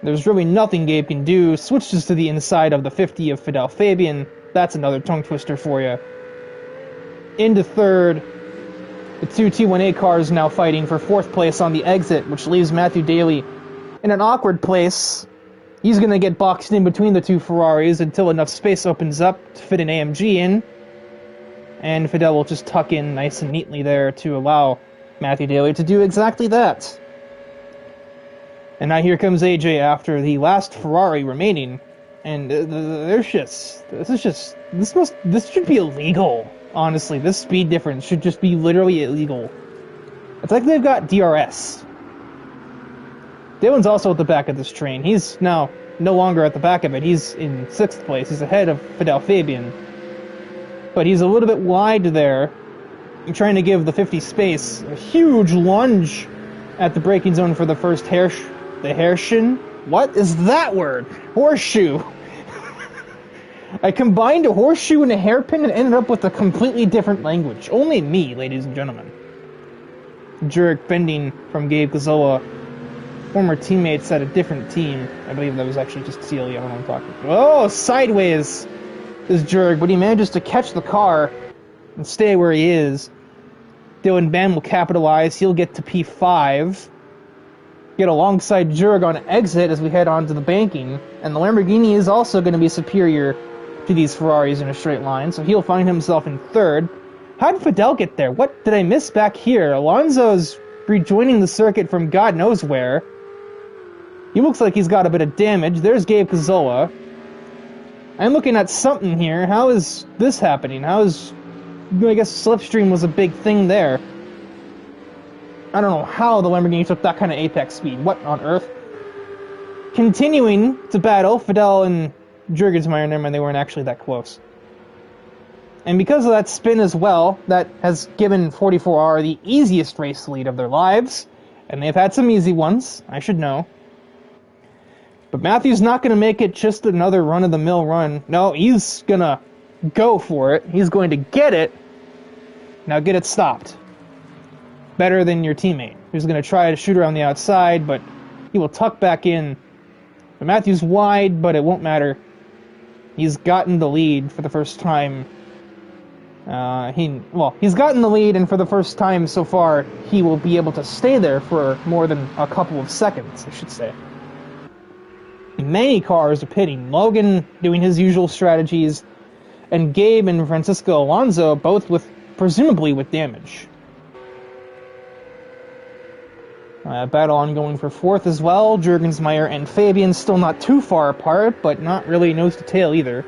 There's really nothing Gabe can do. Switches to the inside of the 50 of Fidel Fabian. That's another tongue twister for you. Into 3rd. The 2 T1A cars now fighting for 4th place on the exit, which leaves Matthew Daly in an awkward place He's going to get boxed in between the two Ferraris until enough space opens up to fit an AMG in. And Fidel will just tuck in nice and neatly there to allow Matthew Daly to do exactly that. And now here comes AJ after the last Ferrari remaining. And this should be illegal. Honestly, this speed difference should just be literally illegal. It's like they've got DRS. Dylan's also at the back of this train. He's now no longer at the back of it. He's in 6th place. He's ahead of Fidel Fabian. But he's a little bit wide there. I'm trying to give the 50 space a huge lunge at the braking zone for the first hairshin. What is that word? Horseshoe. I combined a horseshoe and a hairpin and ended up with a completely different language. Only me, ladies and gentlemen. Jurek bending from Gabe Gazzola. Former teammates at a different team. I believe that was actually just Celia. I don't know what I'm talking about. Oh, sideways is Jurek, but he manages to catch the car and stay where he is. Dylan Bam will capitalize. He'll get to P5. Get alongside Jurek on exit as we head on to the banking. And the Lamborghini is also going to be superior to these Ferraris in a straight line, so he'll find himself in 3rd. How did Fidel get there? What did I miss back here? Alonso's rejoining the circuit from God knows where. He looks like he's got a bit of damage. There's Gabe Cazzola. I'm looking at something here. How is this happening? I guess Slipstream was a big thing there. I don't know how the Lamborghini took that kind of apex speed. What on earth? Continuing to battle, Fidel and Jurgensmeyer, never mind, they weren't actually that close. And because of that spin as well, that has given 44R the easiest race lead of their lives. And they've had some easy ones, I should know. But Matthew's not going to make it just another run-of-the-mill run. No, he's going to go for it. He's going to get it. Now get it stopped. Better than your teammate, who's going to try to shoot around the outside, but he will tuck back in. But Matthew's wide, but it won't matter. He's gotten the lead for the first time. He's gotten the lead, and for the first time so far, he will be able to stay there for more than a couple of seconds, I should say. Many cars are pitting. Logan doing his usual strategies, and Gabe and Francisco Alonso both presumably with damage. Battle ongoing for 4th as well. Jurgensmeyer and Fabian still not too far apart, but not really nose to tail either.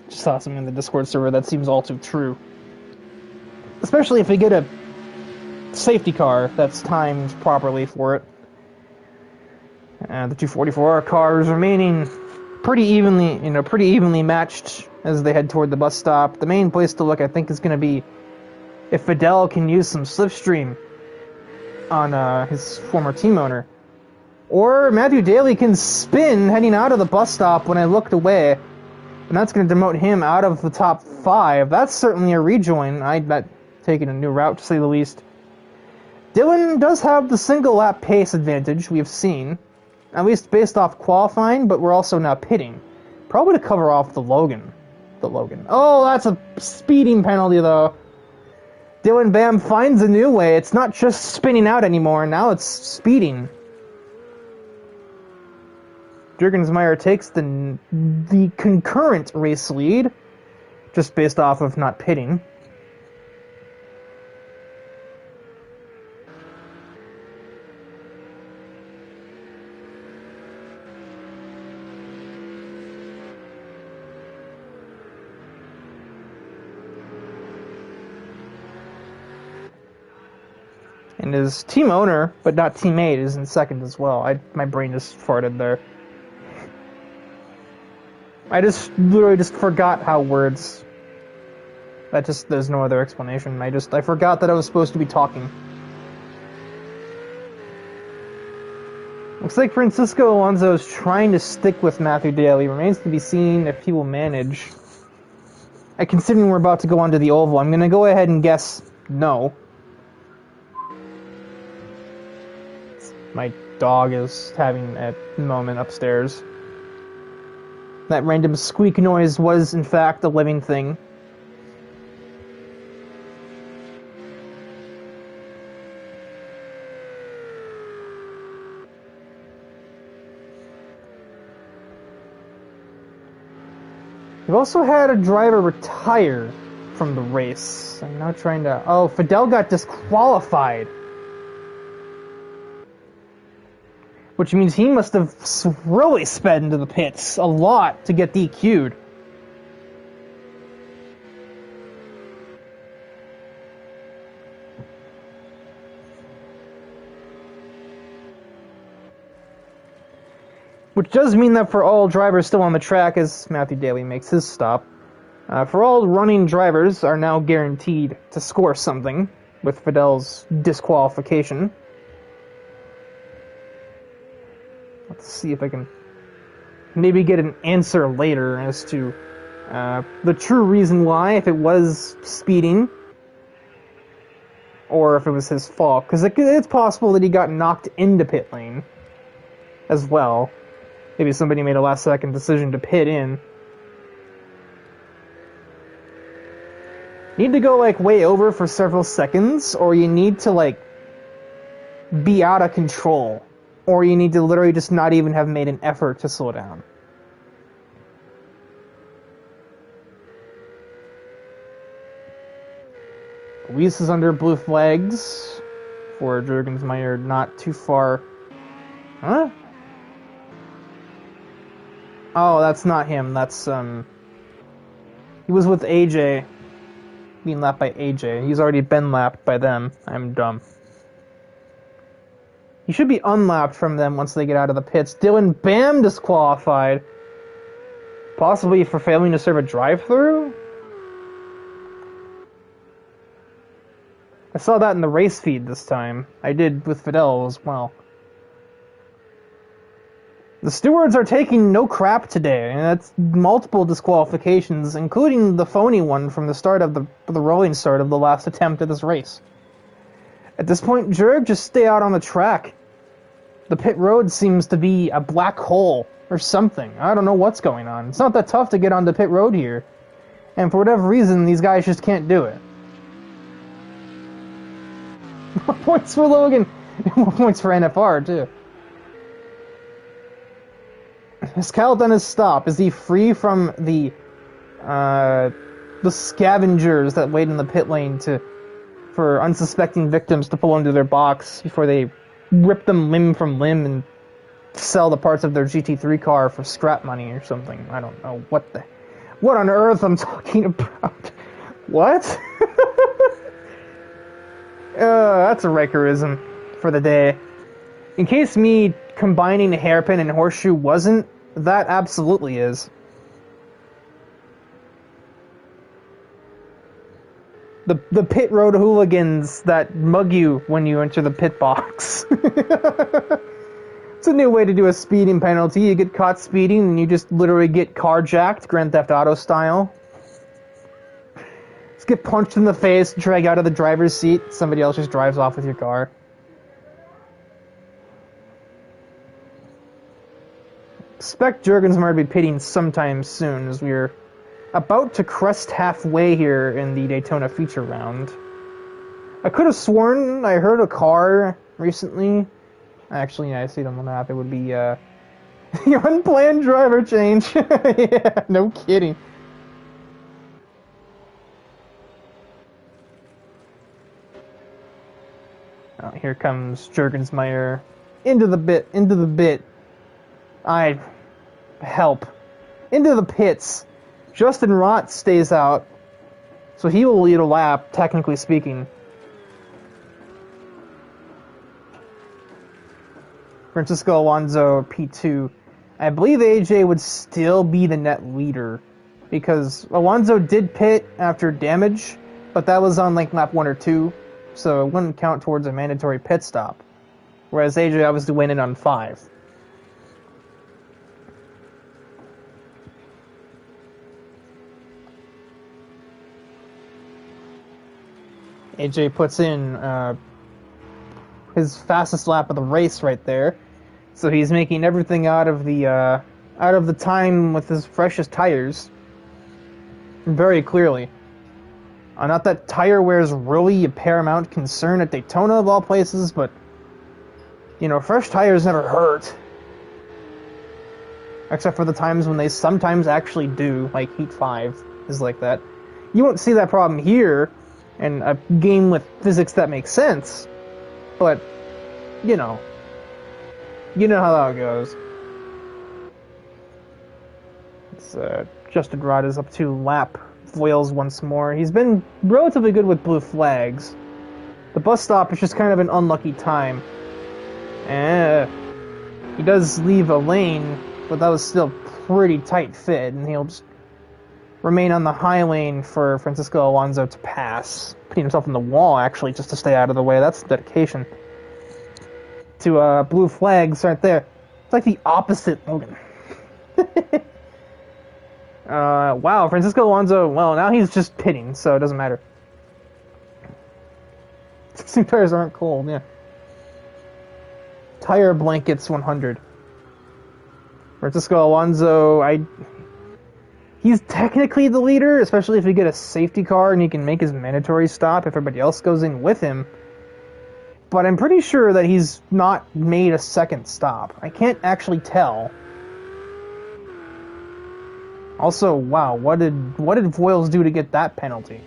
Just saw something in the Discord server that seems all too true. Especially if we get a safety car that's timed properly for it. The 244R cars remaining pretty evenly matched as they head toward the bus stop. The main place to look, I think, is going to be if Fidel can use some slipstream on his former team owner. Or Matthew Daly can spin heading out of the bus stop when I looked away. And that's going to demote him out of the top 5. That's certainly a rejoin. I'd bet taking a new route, to say the least. Dylan does have the single lap pace advantage we have seen, at least based off qualifying, but we're also now pitting. Probably to cover off the Logan. Oh, that's a speeding penalty, though. Dylan Bam finds a new way. It's not just spinning out anymore, now it's speeding. Jurgensmeyer takes the concurrent race lead, just based off of not pitting. And his team owner, but not teammate, is in 2nd as well. My brain just farted there. I just literally just forgot how words... there's no other explanation. I forgot that I was supposed to be talking. Looks like Francisco Alonso is trying to stick with Matthew Daly. Remains to be seen if he will manage. Considering we're about to go onto the oval, I'm going to go ahead and guess no. My dog is having a moment upstairs. That random squeak noise was, in fact, a living thing. We've also had a driver retire from the race. I'm now trying to... Oh, Fidel got disqualified. Which means he must have really sped into the pits a lot to get DQ'd. Which does mean that for all drivers still on the track, as Matthew Daly makes his stop, for all running drivers are now guaranteed to score something with Fidel's disqualification. Let's see if I can maybe get an answer later as to the true reason why, if it was speeding or if it was his fault. Because it's possible that he got knocked into pit lane as well. Maybe somebody made a last-second decision to pit in. You need to go, like, way over for several seconds, or you need to, like, be out of control. Or you need to literally just not even have made an effort to slow down. Luis is under blue flags for Jurgensmeyer, not too far. Huh? Oh, that's not him. That's, he was with AJ. Being lapped by AJ. He's already been lapped by them. I'm dumb. He should be unlapped from them once they get out of the pits. Dylan Bam disqualified. Possibly for failing to serve a drive-thru? I saw that in the race feed this time. I did with Fidel as well. The stewards are taking no crap today, and that's multiple disqualifications, including the phony one from the start of the rolling start of the last attempt at this race. At this point, Jurg, just stay out on the track. The pit road seems to be a black hole or something. I don't know what's going on. It's not that tough to get on the pit road here. And for whatever reason, these guys just can't do it. Points for Logan. Points for NFR, too. Has Cal done his stop? Is he free from the scavengers that wait in the pit lane for unsuspecting victims to pull into their box before they rip them limb from limb and sell the parts of their GT3 car for scrap money or something? I don't know what on earth I'm talking about. What? That's a Rikerism for the day. In case me combining hairpin and horseshoe wasn't, that absolutely is. The pit road hooligans that mug you when you enter the pit box. It's a new way to do a speeding penalty. You get caught speeding and you just literally get carjacked, Grand Theft Auto style. Just get punched in the face, drag out of the driver's seat, somebody else just drives off with your car. Expect Jurgensmeyer to be pitting sometime soon, as we're about to crest halfway here in the Daytona feature round. I could have sworn I heard a car recently. Actually, yeah, I see it on the map. It would be your unplanned driver change. Yeah, no kidding. Oh, here comes Jurgensmeyer into the bit. Help. Into the pits. Justin Rott stays out, so he will lead a lap, technically speaking. Francisco Alonso, P2. I believe AJ would still be the net leader, because Alonso did pit after damage, but that was on like lap 1 or 2, so it wouldn't count towards a mandatory pit stop. Whereas AJ obviously went in on 5. AJ puts in his fastest lap of the race right there. So he's making everything out of the time with his freshest tires. Very clearly. Not that tire wear is really a paramount concern at Daytona of all places, but you know, fresh tires never hurt. Except for the times when they sometimes actually do, like Heat 5 is like that. You won't see that problem here in a game with physics that makes sense, but you know how that goes. It's Justin Rod is up to lap foils once more. He's been relatively good with blue flags. The bus stop is just kind of an unlucky time. He does leave a lane, but that was still pretty tight fit, and he'll just remain on the high lane for Francisco Alonso to pass, putting himself in the wall actually just to stay out of the way. That's dedication to blue flags right there. It's like the opposite, Logan. Wow, Francisco Alonso, well, now he's just pitting, so it doesn't matter. 16 tires aren't cold, yeah. Tire blankets 100. Francisco Alonso, he's technically the leader, especially if you get a safety car and he can make his mandatory stop if everybody else goes in with him. But I'm pretty sure that he's not made a second stop. I can't actually tell. Also, wow, what did Voiles do to get that penalty?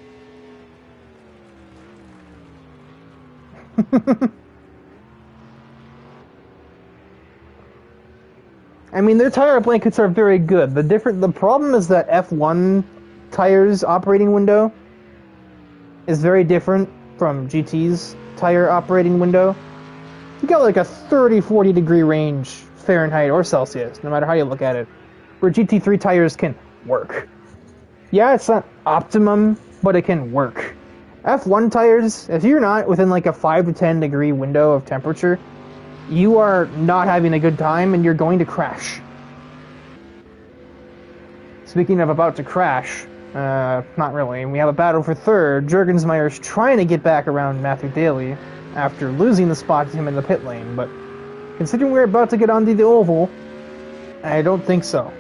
I mean, their tire blankets are very good. The problem is that F1 tires operating window is very different from GT's tire operating window. You got like a 30-40 degree range Fahrenheit or Celsius, no matter how you look at it, where GT3 tires can work. Yeah, it's not optimum, but it can work. F1 tires, if you're not within like a 5 to 10 degree window of temperature, you are not having a good time and you're going to crash. Speaking of about to crash, not really. We have a battle for third. Jurgensmeyer's trying to get back around Matthew Daly after losing the spot to him in the pit lane, but considering we're about to get onto the oval, I don't think so.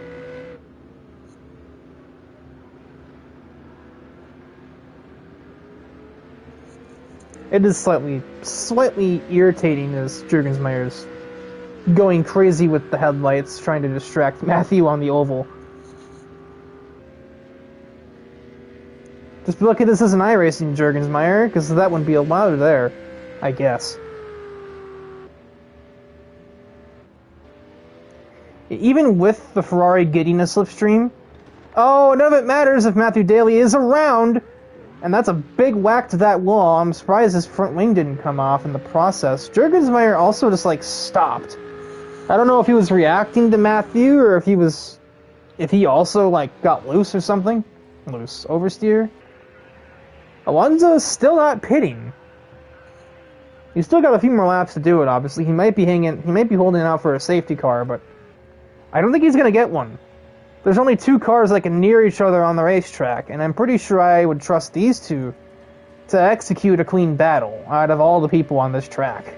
It is slightly irritating as Jurgensmeyer's going crazy with the headlights, trying to distract Matthew on the oval. Just be lucky this isn't iRacing, Jurgensmeyer, because that wouldn't be allowed there, I guess. Even with the Ferrari getting a slipstream, oh, none of it matters if Matthew Daly is around! And that's a big whack to that wall. I'm surprised his front wing didn't come off in the process. Jurgensmeyer also just, like, stopped. I don't know if he was reacting to Matthew, or if he also, like, got loose or something. Loose. Oversteer. Alonso's still not pitting. He's still got a few more laps to do it, obviously. He might be holding out for a safety car, but I don't think he's gonna get one. There's only two cars that can near each other on the racetrack, and I'm pretty sure I would trust these two to execute a clean battle out of all the people on this track.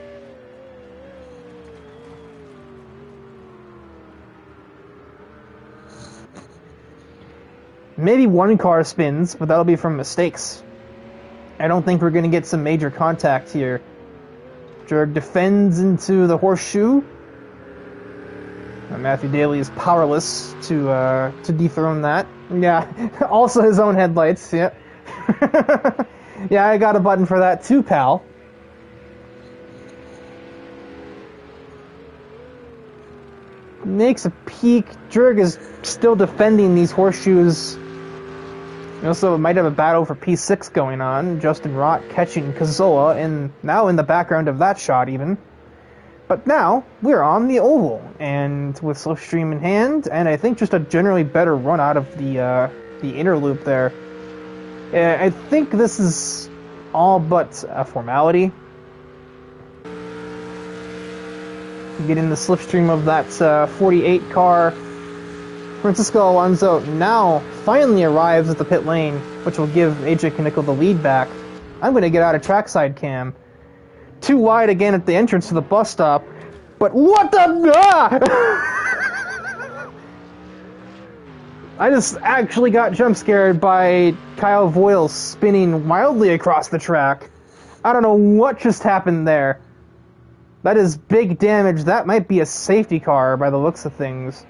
Maybe one car spins, but that'll be from mistakes. I don't think we're going to get some major contact here. Jurg defends into the horseshoe. Matthew Daly is powerless to dethrone that. Yeah, also his own headlights, yeah. Yeah, I got a button for that too, pal. Makes a peek. Jurg is still defending these horseshoes. We also might have a battle for P6 going on. Justin Rott catching Cazzola, and now in the background of that shot even. But now, we're on the oval, and with slipstream in hand, and I think just a generally better run out of the inner loop there. I think this is all but a formality. Getting the slipstream of that 48 car. Francisco Alonso now finally arrives at the pit lane, which will give AJ Knickel the lead back. I'm going to get out of trackside cam. Too wide again at the entrance to the bus stop. But what the... Ah! I just actually got jump scared by Kyle Voyle spinning wildly across the track. I don't know what just happened there. That is big damage. That might be a safety car by the looks of things.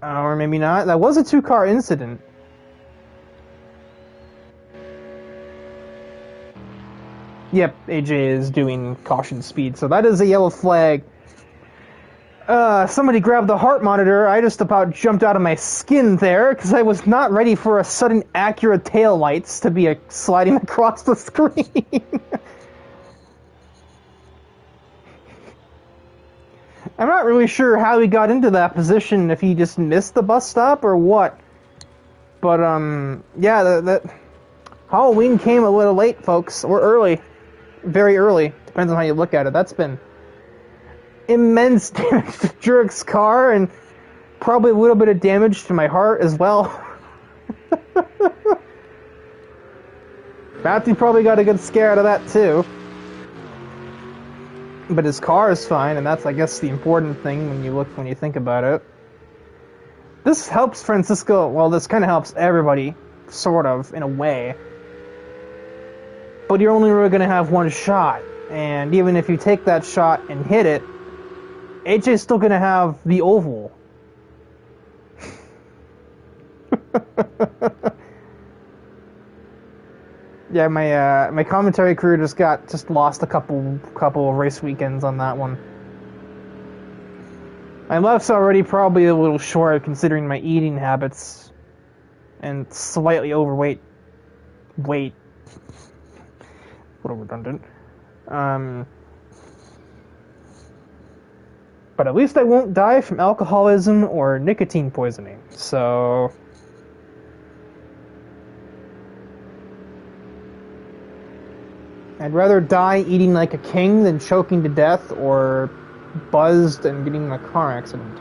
Or maybe not. That was a two-car incident. Yep, AJ is doing caution speed, so that is a yellow flag. Somebody grabbed the heart monitor. I just about jumped out of my skin there, because I was not ready for a sudden Acura tail lights to be sliding across the screen. I'm not really sure how he got into that position, if he just missed the bus stop or what. But, yeah, that Halloween came a little late, folks, or early. Very early. Depends on how you look at it. That's been immense damage to Jurg's car, and probably a little bit of damage to my heart as well. Matthew probably got a good scare out of that, too. But his car is fine, and that's, I guess, the important thing when you think about it. This helps Francisco. Well, this kind of helps everybody, sort of, in a way. But you're only really going to have one shot, and even if you take that shot and hit it, AJ's still going to have the oval. Yeah, my commentary crew just lost a couple of race weekends on that one. My left's already probably a little short considering my eating habits and slightly overweight. Weight. A little redundant. But at least I won't die from alcoholism or nicotine poisoning. So I'd rather die eating like a king than choking to death or buzzed and getting in a car accident.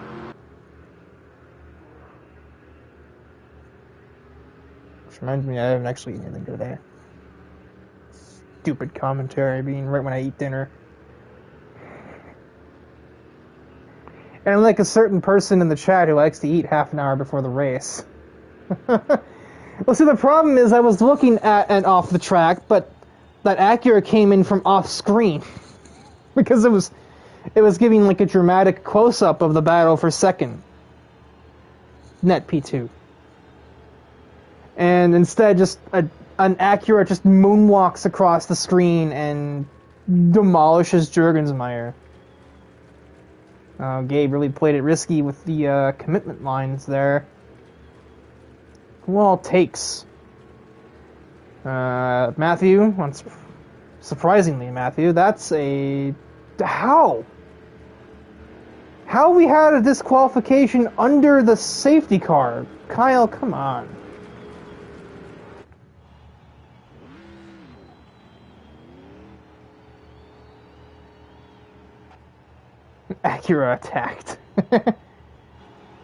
Which reminds me, I haven't actually eaten anything today. Stupid commentary being right when I eat dinner. And I'm like a certain person in the chat who likes to eat half an hour before the race. Well, see, the problem is I was looking at and off the track, but that Acura came in from off screen because it was giving like a dramatic close-up of the battle for second. Net P2. And instead just an Acura just moonwalks across the screen and demolishes Jurgensmeyer. Gabe really played it risky with the commitment lines there. Who all takes? Matthew, surprisingly Matthew, that's a... How? How we had a disqualification under the safety car? Kyle, come on. Acura attacked.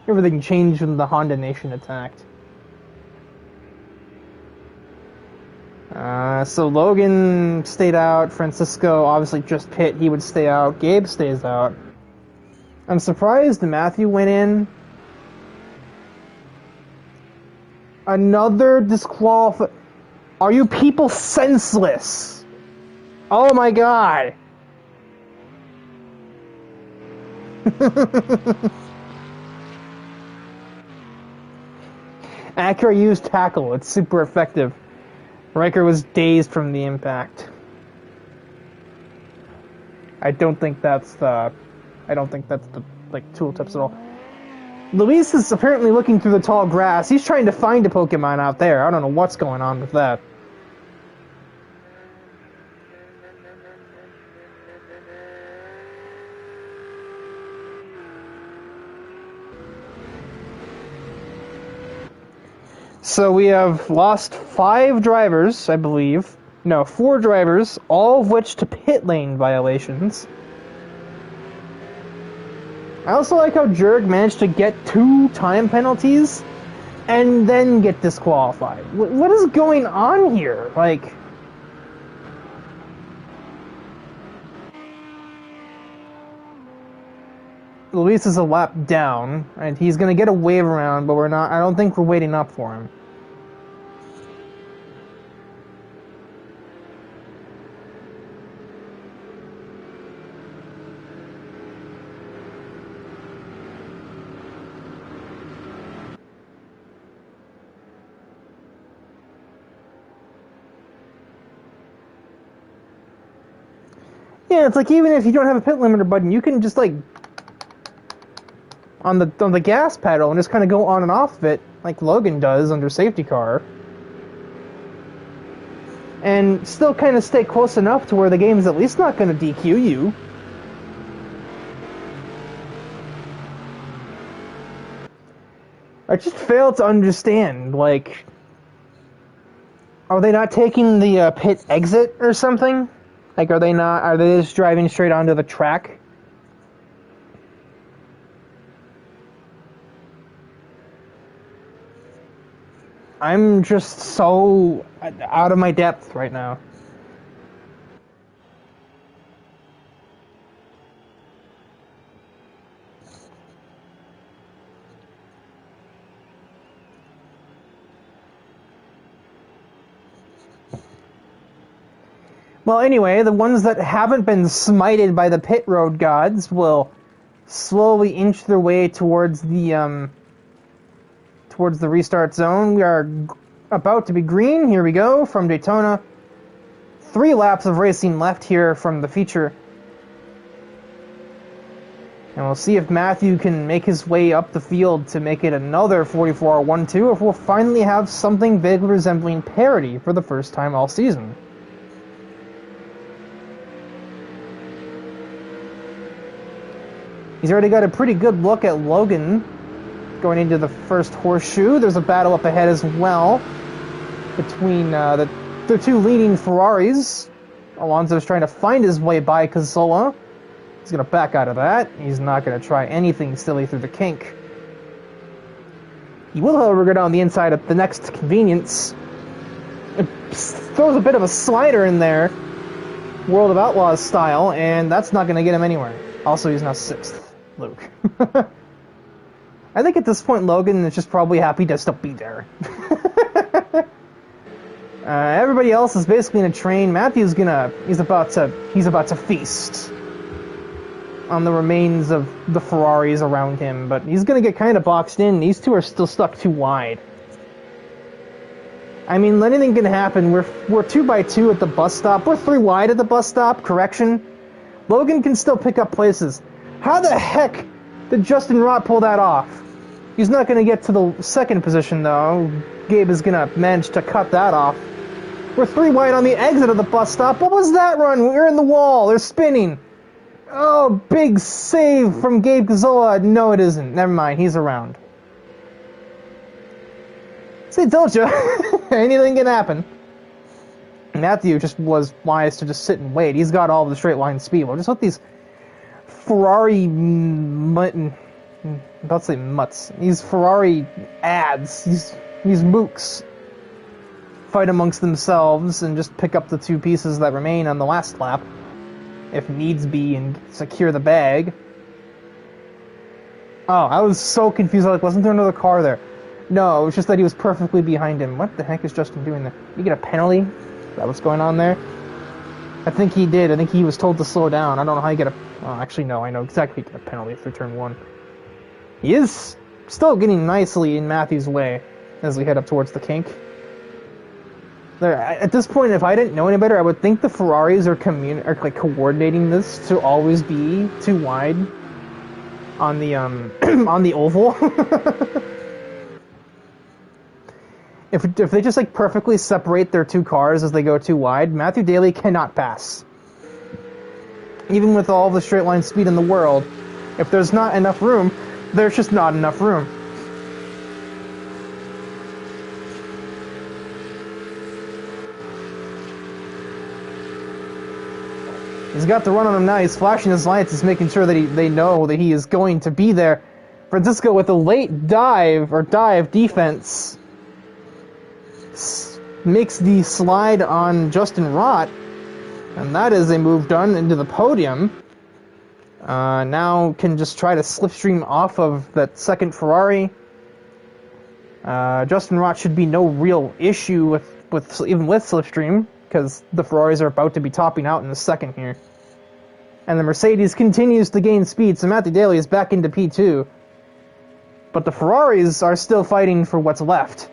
Everything changed when the Honda Nation attacked. So Logan stayed out. Francisco obviously just pit. He would stay out. Gabe stays out. I'm surprised Matthew went in. Another disqualification. Are you people senseless? Oh my god. Acura used tackle. It's super effective. Riker was dazed from the impact. I don't think that's the like tooltips at all. Luis is apparently looking through the tall grass. He's trying to find a Pokemon out there. I don't know what's going on with that. So we have lost 5 drivers, I believe. No, 4 drivers, all of which to pit lane violations. I also like how Jurg managed to get 2 time penalties and then get disqualified. What is going on here? Like, Luis is a lap down, and he's going to get a wave around, but I don't think we're waiting up for him. Yeah, it's like even if you don't have a pit limiter button, you can just like on the gas pedal and just kind of go on and off of it like Logan does under safety car, and still kind of stay close enough to where the game's at least not going to DQ you. I just fail to understand, like, are they not taking the pit exit or something? Like, are they just driving straight onto the track? I'm just so out of my depth right now. Well, anyway, the ones that haven't been smited by the pit road gods will slowly inch their way towards the restart zone. We are about to be green. Here we go from Daytona. 3 laps of racing left here from the feature. And we'll see if Matthew can make his way up the field to make it another 44-1-2, or if we'll finally have something vaguely resembling parity for the first time all season. He's already got a pretty good look at Logan going into the first horseshoe. There's a battle up ahead as well between the 2 leading Ferraris. Alonso's trying to find his way by Cazzola. He's going to back out of that. He's not going to try anything silly through the kink. He will, however, go down the inside of the next convenience. It throws a bit of a slider in there, World of Outlaws style, and that's not going to get him anywhere. Also, he's now 6th. Luke. I think at this point Logan is just probably happy to still be there. Everybody else is basically in a train. Matthew's he's about to feast on the remains of the Ferraris around him, but he's gonna get kind of boxed in. These 2 are still stuck too wide. I mean, anything can happen. We're 2 by 2 at the bus stop. We're 3 wide at the bus stop. Correction. Logan can still pick up places. How the heck did Justin Rott pull that off? He's not going to get to the 2nd position, though. Gabe is going to manage to cut that off. We're 3 wide on the exit of the bus stop. What was that run? We're in the wall. They're spinning. Oh, big save from Gabe Cazzola. No, it isn't. Never mind. He's around. See, I told you. Anything can happen. Matthew just was wise to just sit and wait. He's got all the straight line speed. Well, just let these Ferrari about to say mutts. These Ferrari ads, these mooks, fight amongst themselves and just pick up the 2 pieces that remain on the last lap, if needs be, and secure the bag. Oh, I was so confused. I was like, wasn't there another car there? No, it was just that he was perfectly behind him. What the heck is Justin doing there? You get a penalty? Is that what's going on there? I think he did. I think he was told to slow down. I don't know how you get a... Oh, actually, no. I know exactly how you get a penalty for turn 1. He is still getting nicely in Matthew's way as we head up towards the kink. There, at this point, if I didn't know any better, I would think the Ferraris are coordinating this to always be 2 wide on the on the oval. If they just like perfectly separate their 2 cars as they go 2 wide, Matthew Daly cannot pass. Even with all the straight line speed in the world, if there's not enough room, there's just not enough room. He's got the run on him now. He's flashing his lights. He's making sure that they know that he is going to be there. Francisco with a late dive defense makes the slide on Justin Rott, and that is a move done into the podium. Now can just try to slipstream off of that second Ferrari. Justin Rott should be no real issue even with slipstream, because the Ferraris are about to be topping out in a second here. And the Mercedes continues to gain speed, so Matthew Daly is back into P2. But the Ferraris are still fighting for what's left.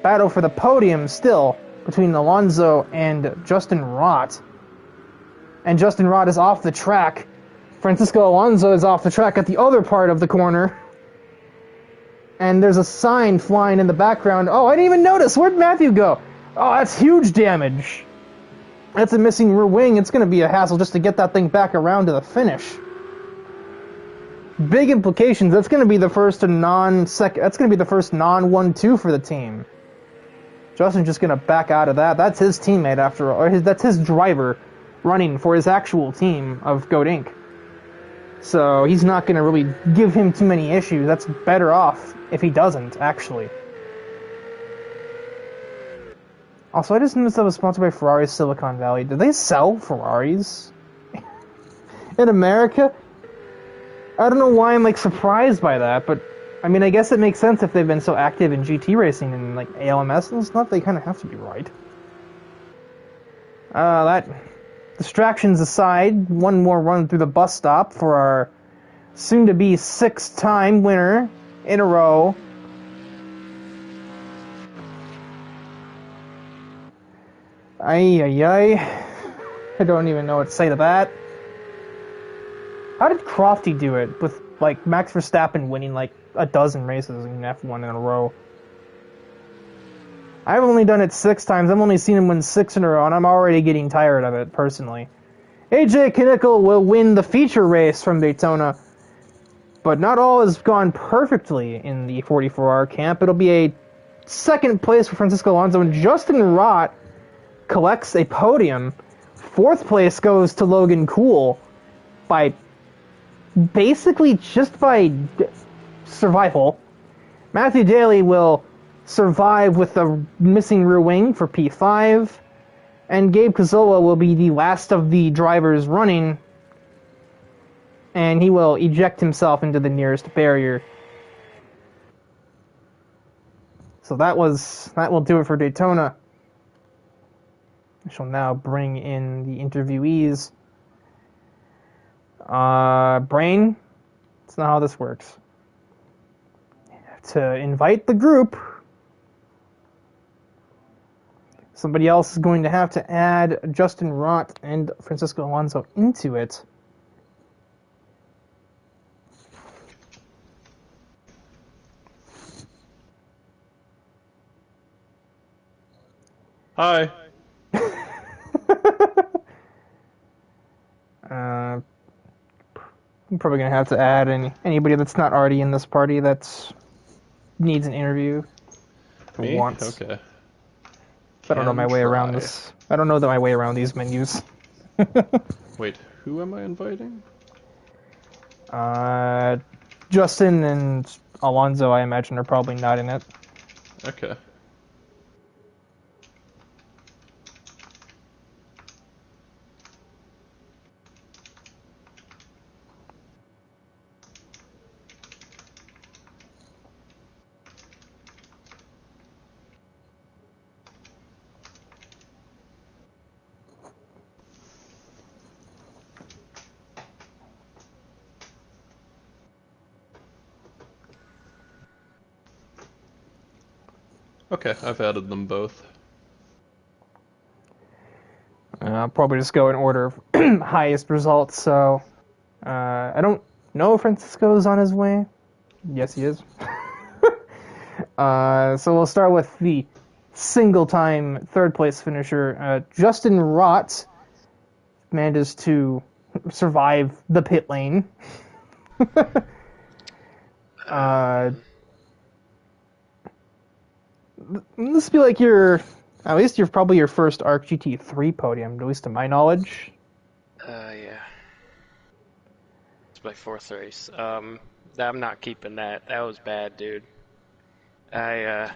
Battle for the podium still between Alonso and Justin Rott. And Justin Rott is off the track. Francisco Alonso is off the track at the other part of the corner. And there's a sign flying in the background. Oh, I didn't even notice. Where'd Matthew go? Oh, that's huge damage. That's a missing rear wing. It's going to be a hassle just to get that thing back around to the finish. Big implications. That's going to be the first That's going to be the first non-1-2 for the team. Justin's just going to back out of that. That's his teammate after all. That's his driver running for his actual team of Goat Inc. So he's not going to really give him too many issues. That's better off if he doesn't, actually. Also, I just noticed that was sponsored by Ferrari Silicon Valley. Do they sell Ferraris in America? I don't know why I'm like surprised by that, but I mean, I guess it makes sense if they've been so active in GT racing and like ALMS and stuff. They kind of have to be right. That distractions aside, one more run through the bus stop for our soon-to-be 6-time winner in a row. I don't even know what to say to that. How did Crofty do it with, like, Max Verstappen winning, like, a dozen races in F1 in a row? I've only done it 6 times. I've only seen him win 6 in a row, and I'm already getting tired of it, personally. AJ Knickel will win the feature race from Daytona, but not all has gone perfectly in the 44R camp. It'll be a 2nd place for Francisco Alonso, and Justin Rott collects a podium. 4th place goes to Logan Cool by basically just by survival. Matthew Daly will survive with the missing rear wing for P5, and Gabe Cazzola will be the last of the drivers running, and he will eject himself into the nearest barrier. So that will do it for Daytona. I shall now bring in the interviewees. Brain, that's not how this works. To invite the group, somebody else is going to have to add Justin Rott and Francisco Alonso into it. Hi. I'm probably going to have to add anybody that's not already in this party that needs an interview. Me? Once. Okay. I don't know my way around this. I don't know my way around these menus. Wait, who am I inviting? Justin and Alonso, I imagine, are probably not in it. Okay. Okay, I've added them both. I'll probably just go in order of highest results, so... I don't know if Francisco's on his way. Yes, he is. So we'll start with the single-time third-place finisher. Justin Rott manages to survive the pit lane. This be like at least you're probably your first ARC GT3 podium, at least to my knowledge. Yeah. It's my 4th race. I'm not keeping that. That was bad, dude. I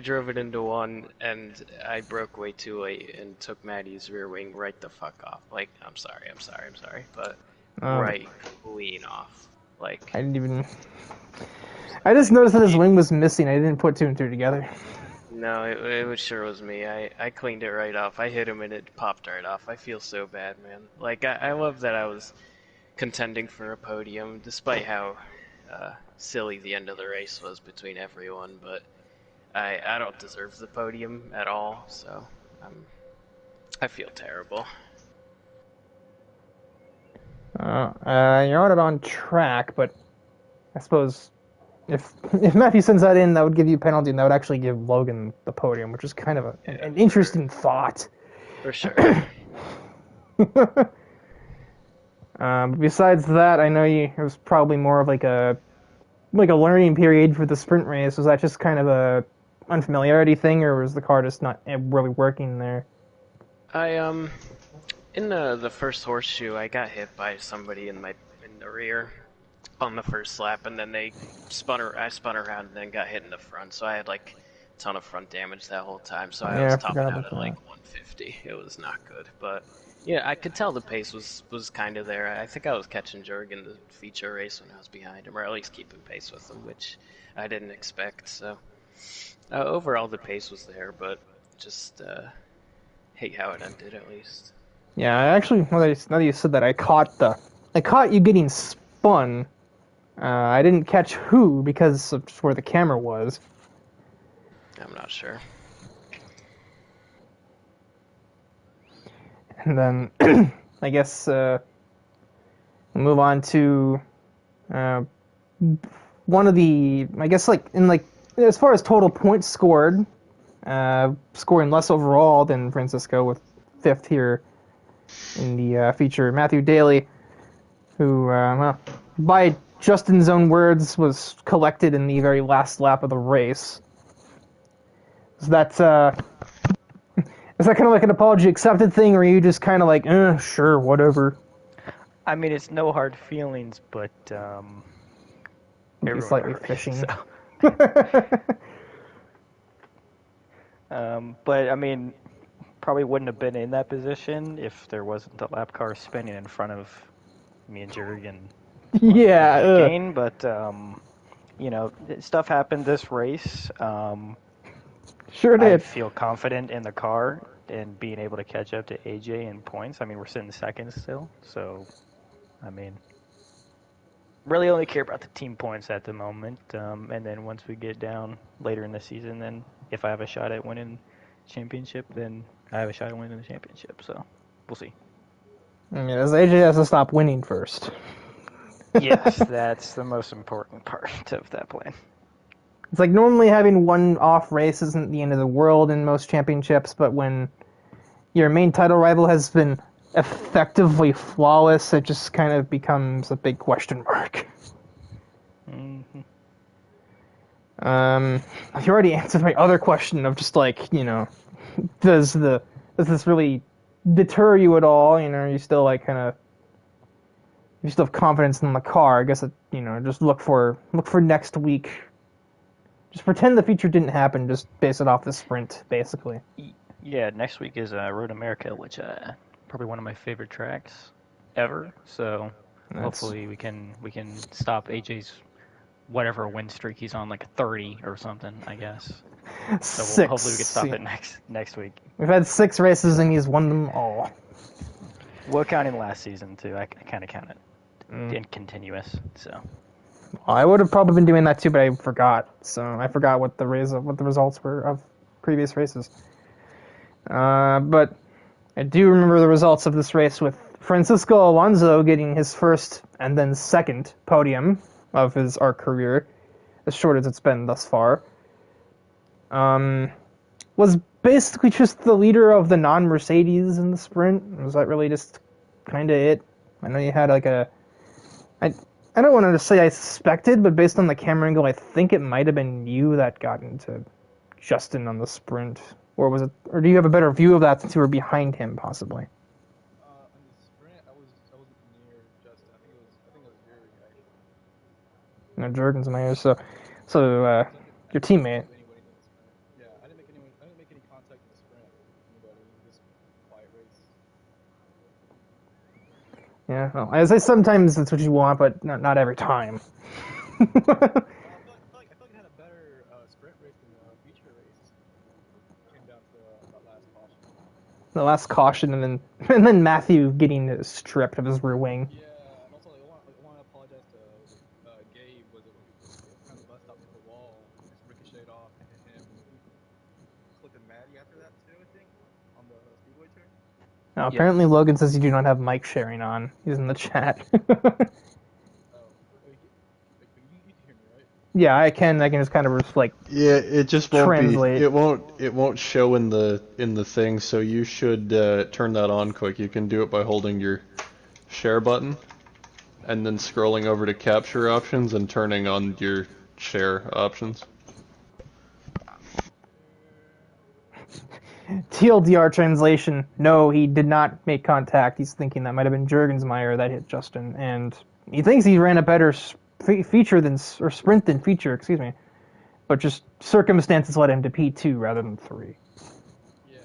drove it into one, and I broke way too late and took Maddie's rear wing right the fuck off. Like, I'm sorry, but right clean off. Like, I didn't even. I just noticed that his wing was missing. I didn't put two and two together. no, it sure was me. I cleaned it right off. I hit him and it popped right off. I feel so bad, man. Like, I love that I was contending for a podium, despite how silly the end of the race was between everyone, but I don't deserve the podium at all, so I feel terrible. You're on track, but I suppose if Matthew sends that in, that would give you a penalty, and that would actually give Logan the podium, which is kind of an interesting thought. For sure. Besides that, I know it was probably more of like a learning period for the sprint race. Was that just kind of a unfamiliarity thing, or was the car just not really working there? In the first horseshoe, I got hit by somebody in the rear on the first lap, and then I spun around and then got hit in the front, so I had like a ton of front damage that whole time, so I was topping out at like 150. It was not good, but yeah, I could tell the pace was kind of there. I think I was catching Jurg in the feature race when I was behind him, or at least keeping pace with him, which I didn't expect, so overall the pace was there, but just hate how it ended at least. Yeah, actually, now that you said that, I caught you getting spun. I didn't catch who because of just where the camera was. I'm not sure. And then, I guess we'll move on to one of the, I guess, as far as total points scored, scoring less overall than Francisco with 5th here in the feature, Matthew Daly, who, by Justin's own words, was collected in the very last lap of the race. Is that kind of like an apology accepted thing, or are you just kind of like, sure, whatever? I mean, it's no hard feelings, but Maybe slightly fishing. So. But I mean, probably wouldn't have been in that position if there wasn't the lap car spinning in front of me and Jurg and Kane. But you know, stuff happened this race. Sure did. I feel confident in the car and being able to catch up to AJ in points. I mean, we're sitting second still, so I mean, really only care about the team points at the moment. And then once we get down later in the season, then if I have a shot at winning the championship, then I have a shot at winning the championship. So we'll see. As AJ has to stop winning first. Yes, that's the most important part of that plan. It's like normally having one off race isn't the end of the world in most championships, but when your main title rival has been effectively flawless, it just kind of becomes a big question mark. Mm-hmm. You already answered my other question of just like, does this really deter you at all? You still like you still have confidence in the car. I guess just look for next week. Just pretend the feature didn't happen. Just base it off the sprint, basically. Yeah, next week is Road America, which probably one of my favorite tracks ever. So hopefully we can stop AJ's whatever win streak he's on, like 30 or something, I guess. So hopefully we can stop it next week. We've had 6 races and he's won them all. Well, counting last season too, I kind of count it in continuous. So. I would have probably been doing that too, but I forgot. So I forgot what the results were of previous races. But I do remember the results of this race with Francisco Alonso getting his first and then second podium of his ARC career, as short as it's been thus far. Was basically just the leader of the non-Mercedes in the sprint. Was that really just kind of it? I know you had like I don't want to say I suspected, but based on the camera angle, I think it might have been you that got into Justin on the sprint. Or was it? Or do you have a better view of that since you were behind him, possibly? On the sprint, I wasn't near Justin. I think it was Jurg, actually. No, Jurgen's in my ears. So your teammate. Yeah, I didn't make any contact in the sprint with anybody. It was just a quiet race. Yeah, well, I say sometimes that's what you want, but not every time. I feel like it had a better sprint race than the feature race. Came down to that last caution. The last caution, and then Matthew getting stripped of his rear wing. Yeah, and also I want to apologize to Gabe. Was it kind of bust up to the wall, just ricocheted off and hit him. He clipped Maddie after that too, I think, on the speedway turn. Now, apparently Logan says you do not have mic sharing on. He's in the chat. Oh, wait, you can hear me, right? Yeah, I can just kind of like Yeah, it just won't translate. be. It won't show in the thing. So you should turn that on quick. You can do it by holding your share button, and then scrolling over to capture options and turning on your share options. TLDR translation. No, he did not make contact. He's thinking that might have been Jurgensmeyer that hit Justin, and he thinks he ran a better sprint than feature. Excuse me, but just circumstances led him to P2 rather than 3. Yeah.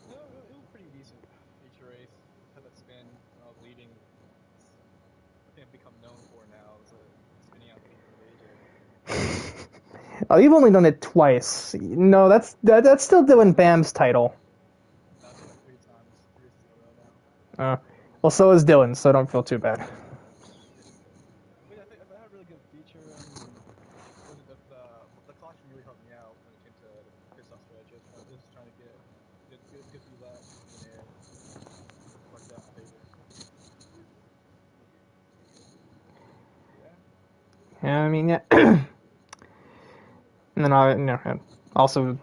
No, it was pretty decent feature race. Had that spin when I was leading. I think I've become known for now is spinning out things with AJ. Oh, you've only done it twice. No, that's still doing Bam's title. I've done it 3 times, 3 races in a row now. Well, so is Dylan, so don't feel too bad. But yeah, I think I had a really good feature, and the caution really helped me out when it came to the pit stop stretch. I was just trying to get few laps in the air, worked out in my favor. Yeah. Yeah, I mean, yeah. And then also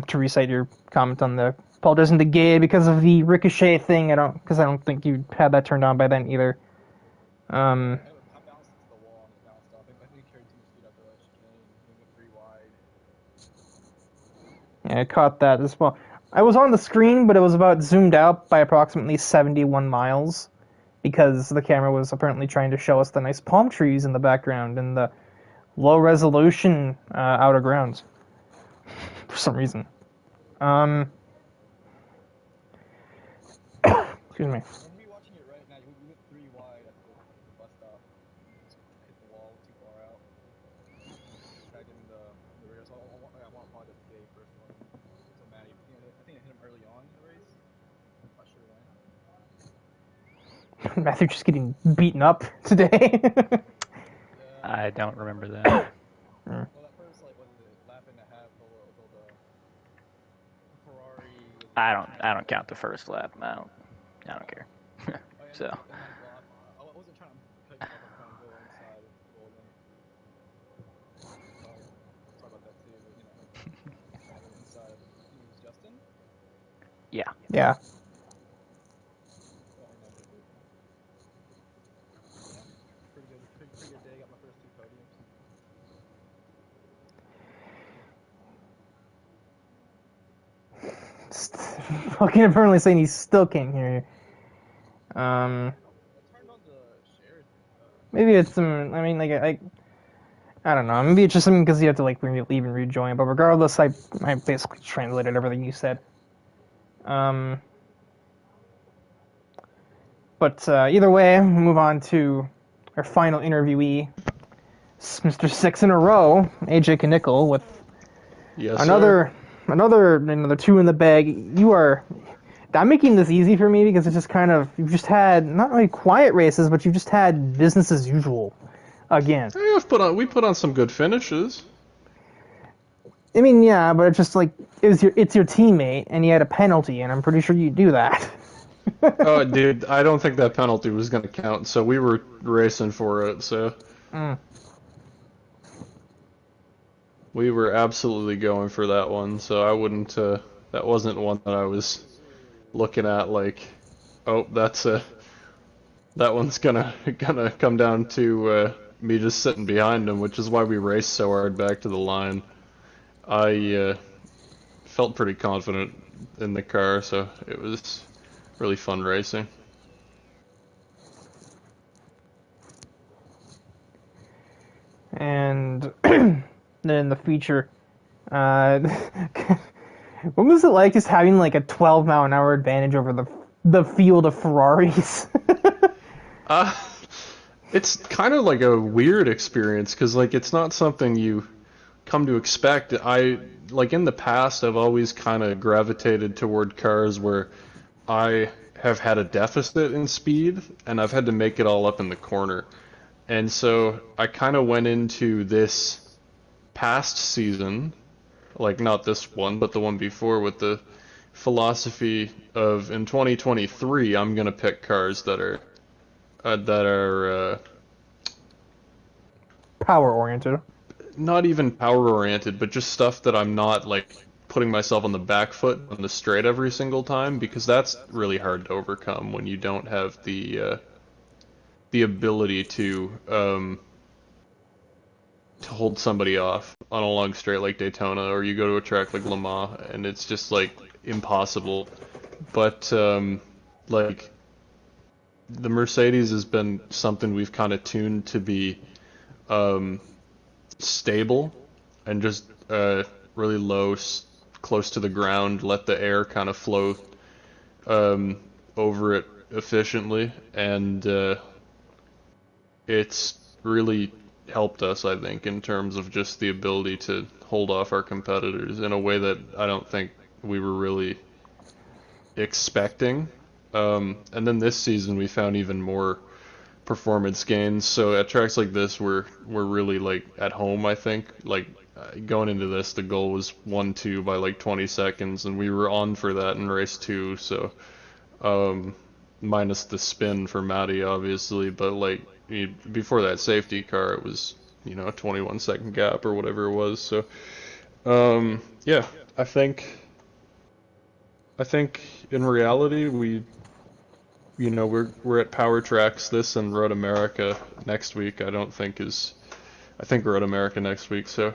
to recite your comment on the apologize to Gabe because of the ricochet thing. I don't think you had that turned on by then either. I bounced into the wall and it bounced off. I think he carried too much speed out the chicane and went 3 wide. Yeah, I caught that as well. I was on the screen, but it was about zoomed out by approximately 71 miles because the camera was apparently trying to show us the nice palm trees in the background and the low resolution outer grounds for some reason. Excuse me. I'm rewatching it right now. We went 3 wide at the bus stop. Just hit the wall too far out. Tried him in the rear. So I want to apologize to Gabe first of all. So Maddie, I think I hit him early on in the race. I'm not sure when. Matthew just getting beaten up today. I don't remember that. Well, that first lap and a half, the Ferrari. I don't count the first lap. I don't care. So. I wasn't trying to cut you off. I'm trying to go inside Golden. Sorry about that too, but trying to go inside. I think it was Justin. Yeah. Yeah. Pretty good day. Got my first 2 podiums. Fucking apparently saying he still can't hear you. I turned on the shared. Maybe it's some. I mean, I don't know. Maybe it's just something because you have to leave and rejoin. But regardless, I basically translated everything you said. But either way, we'll move on to our final interviewee, Mr. 6 in a row, AJ Knickel, with Yes, another 2 in the bag. I'm making this easy for me because it's just kind of, you've just had not really quiet races, but you've just had business as usual again. Hey, we put on some good finishes. I mean, yeah, but it's just like it's your teammate, and he had a penalty, and I'm pretty sure you do that. Oh, dude, I don't think that penalty was going to count, so we were racing for it, so... We were absolutely going for that one, so I wouldn't, that wasn't one that I was looking at like, oh, that one's gonna come down to, me just sitting behind him, which is why we raced so hard back to the line. I, felt pretty confident in the car, so it was really fun racing. And then the feature, what was it like just having like a 12-mile-an-hour advantage over the the field of Ferraris. Uh, it's kind of like a weird experience because like it's not something you come to expect. Like in the past, I've always kind of gravitated toward cars where I have had a deficit in speed and I've had to make it all up in the corner. And so I kind of went into this past season, like not this one, but the one before, with the philosophy of in 2023 I'm gonna pick cars that are Power oriented. not even power oriented, but just stuff that I'm not like putting myself on the back foot on the straight every single time, because that's really hard to overcome when you don't have the ability to hold somebody off on a long straight like Daytona, or you go to a track like Le Mans and it's just like impossible. But like the Mercedes has been something we've kind of tuned to be stable and just really low, close to the ground, let the air kind of flow over it efficiently, and it's really helped us, I think, in terms of just the ability to hold off our competitors in a way that I don't think we were really expecting. And then this season we found even more performance gains. So at tracks like this, we're really like at home. I think like going into this, the goal was 1-2 by like 20 seconds, and we were on for that in race 2. So minus the spin for Matty, obviously, but like before that safety car, it was a 21-second gap or whatever it was. So yeah, I think in reality we're at Power Tracks this and Road America next week. I think Road America next week. So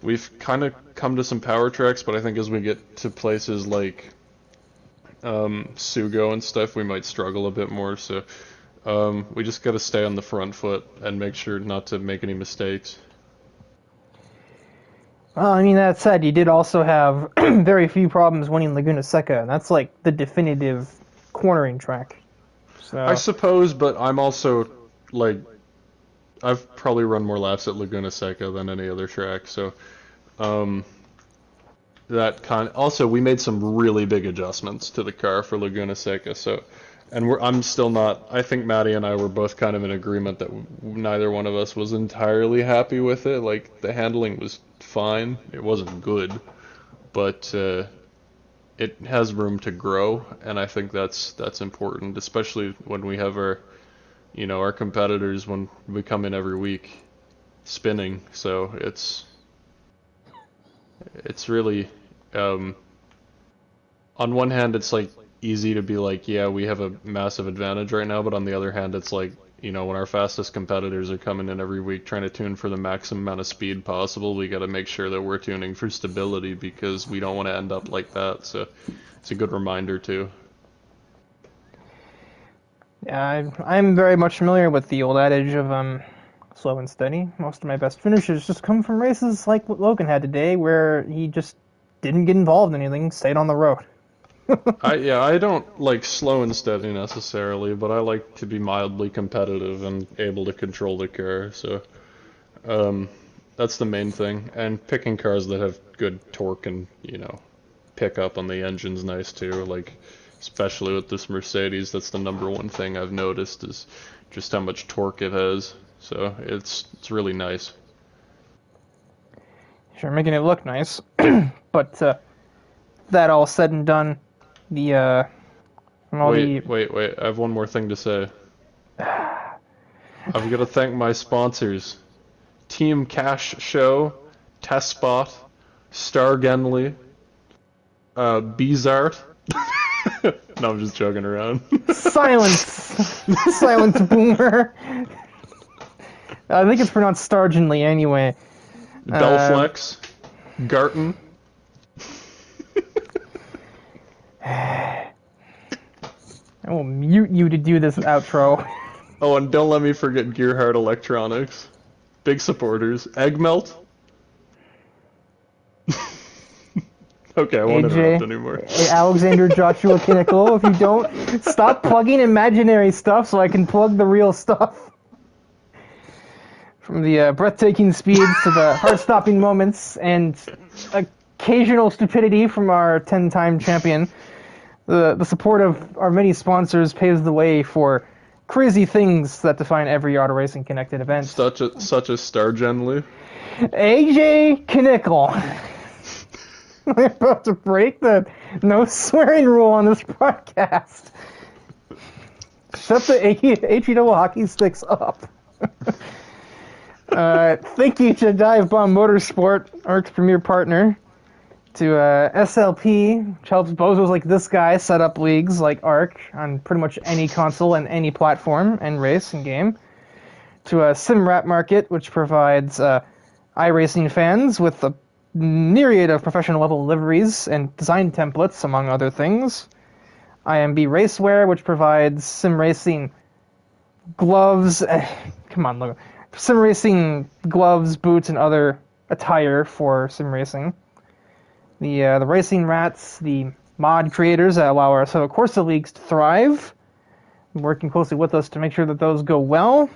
we've kind of come to some Power Tracks, but I think as we get to places like Sugo and stuff, we might struggle a bit more. So we just got to stay on the front foot and make sure not to make any mistakes. Well, I mean, that said, you did also have very few problems winning Laguna Seca, and that's like the definitive cornering track. So I suppose, but I'm also like I've probably run more laps at Laguna Seca than any other track, so also we made some really big adjustments to the car for Laguna Seca, so I'm still not. I think Maddie and I were both kind of in agreement that neither one of us was entirely happy with it. Like the handling was fine, it wasn't good, but it has room to grow, and I think that's important, especially when we have our competitors when we come in every week spinning. So it's really on one hand it's like easy to be like, yeah, we have a massive advantage right now, but on the other hand it's like, when our fastest competitors are coming in every week trying to tune for the maximum amount of speed possible, we got to make sure that we're tuning for stability, because we don't want to end up like that. So it's a good reminder too. yeah, I'm very much familiar with the old adage of slow and steady. Most of my best finishes just come from races like what Logan had today, where he just didn't get involved in anything, stayed on the road. I don't like slow and steady necessarily, but I like to be mildly competitive and able to control the car. So that's the main thing. And picking cars that have good torque and pickup on the engine's nice too. Like especially with this Mercedes, that's the number one thing I've noticed is just how much torque it has. So it's really nice. Sure, making it look nice, but that all said and done, Wait, I have one more thing to say. I've got to thank my sponsors. Team Cash Show, Testbot, Star Genley, Bizart. No, I'm just joking around. Silence! Silence, boomer! I think it's pronounced Stargenly anyway. Belflex, Garton. I will mute you to do this outro. Oh, and don't let me forget Gearhart Electronics. Big supporters. Egg Melt. Okay, I won't AJ, interrupt anymore. Alexander Joshua Kinnickle. If you don't, stop plugging imaginary stuff so I can plug the real stuff. From the breathtaking speeds to the heart-stopping moments and occasional stupidity from our 10-time champion, the support of our many sponsors paves the way for crazy things that define every Auto Racing Connected event. Such as Stargen Lou. AJ Kinnickle. We're about to break the no swearing rule on this podcast. Shut the Aikido hockey sticks up. Thank you to DIVEBOMB Motorsport, ARC's premier partner, to SLP, which helps bozos like this guy set up leagues like ARC on pretty much any console and any platform and race and game, to SimRap Market, which provides iRacing fans with a myriad of professional level liveries and design templates, among other things. IMB Racewear, which provides sim racing gloves. Sim racing gloves, boots, and other attire for sim racing. The Racing Rats, the mod creators that allow our Assetto Corsa leagues to thrive, working closely with us to make sure that those go well.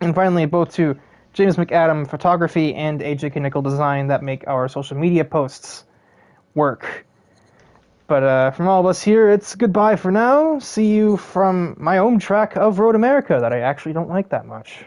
And finally, both to James McAdam Photography and AJ Kinnickle Design that make our social media posts work. But from all of us here, it's goodbye for now. See you from my home track of Road America that I actually don't like that much.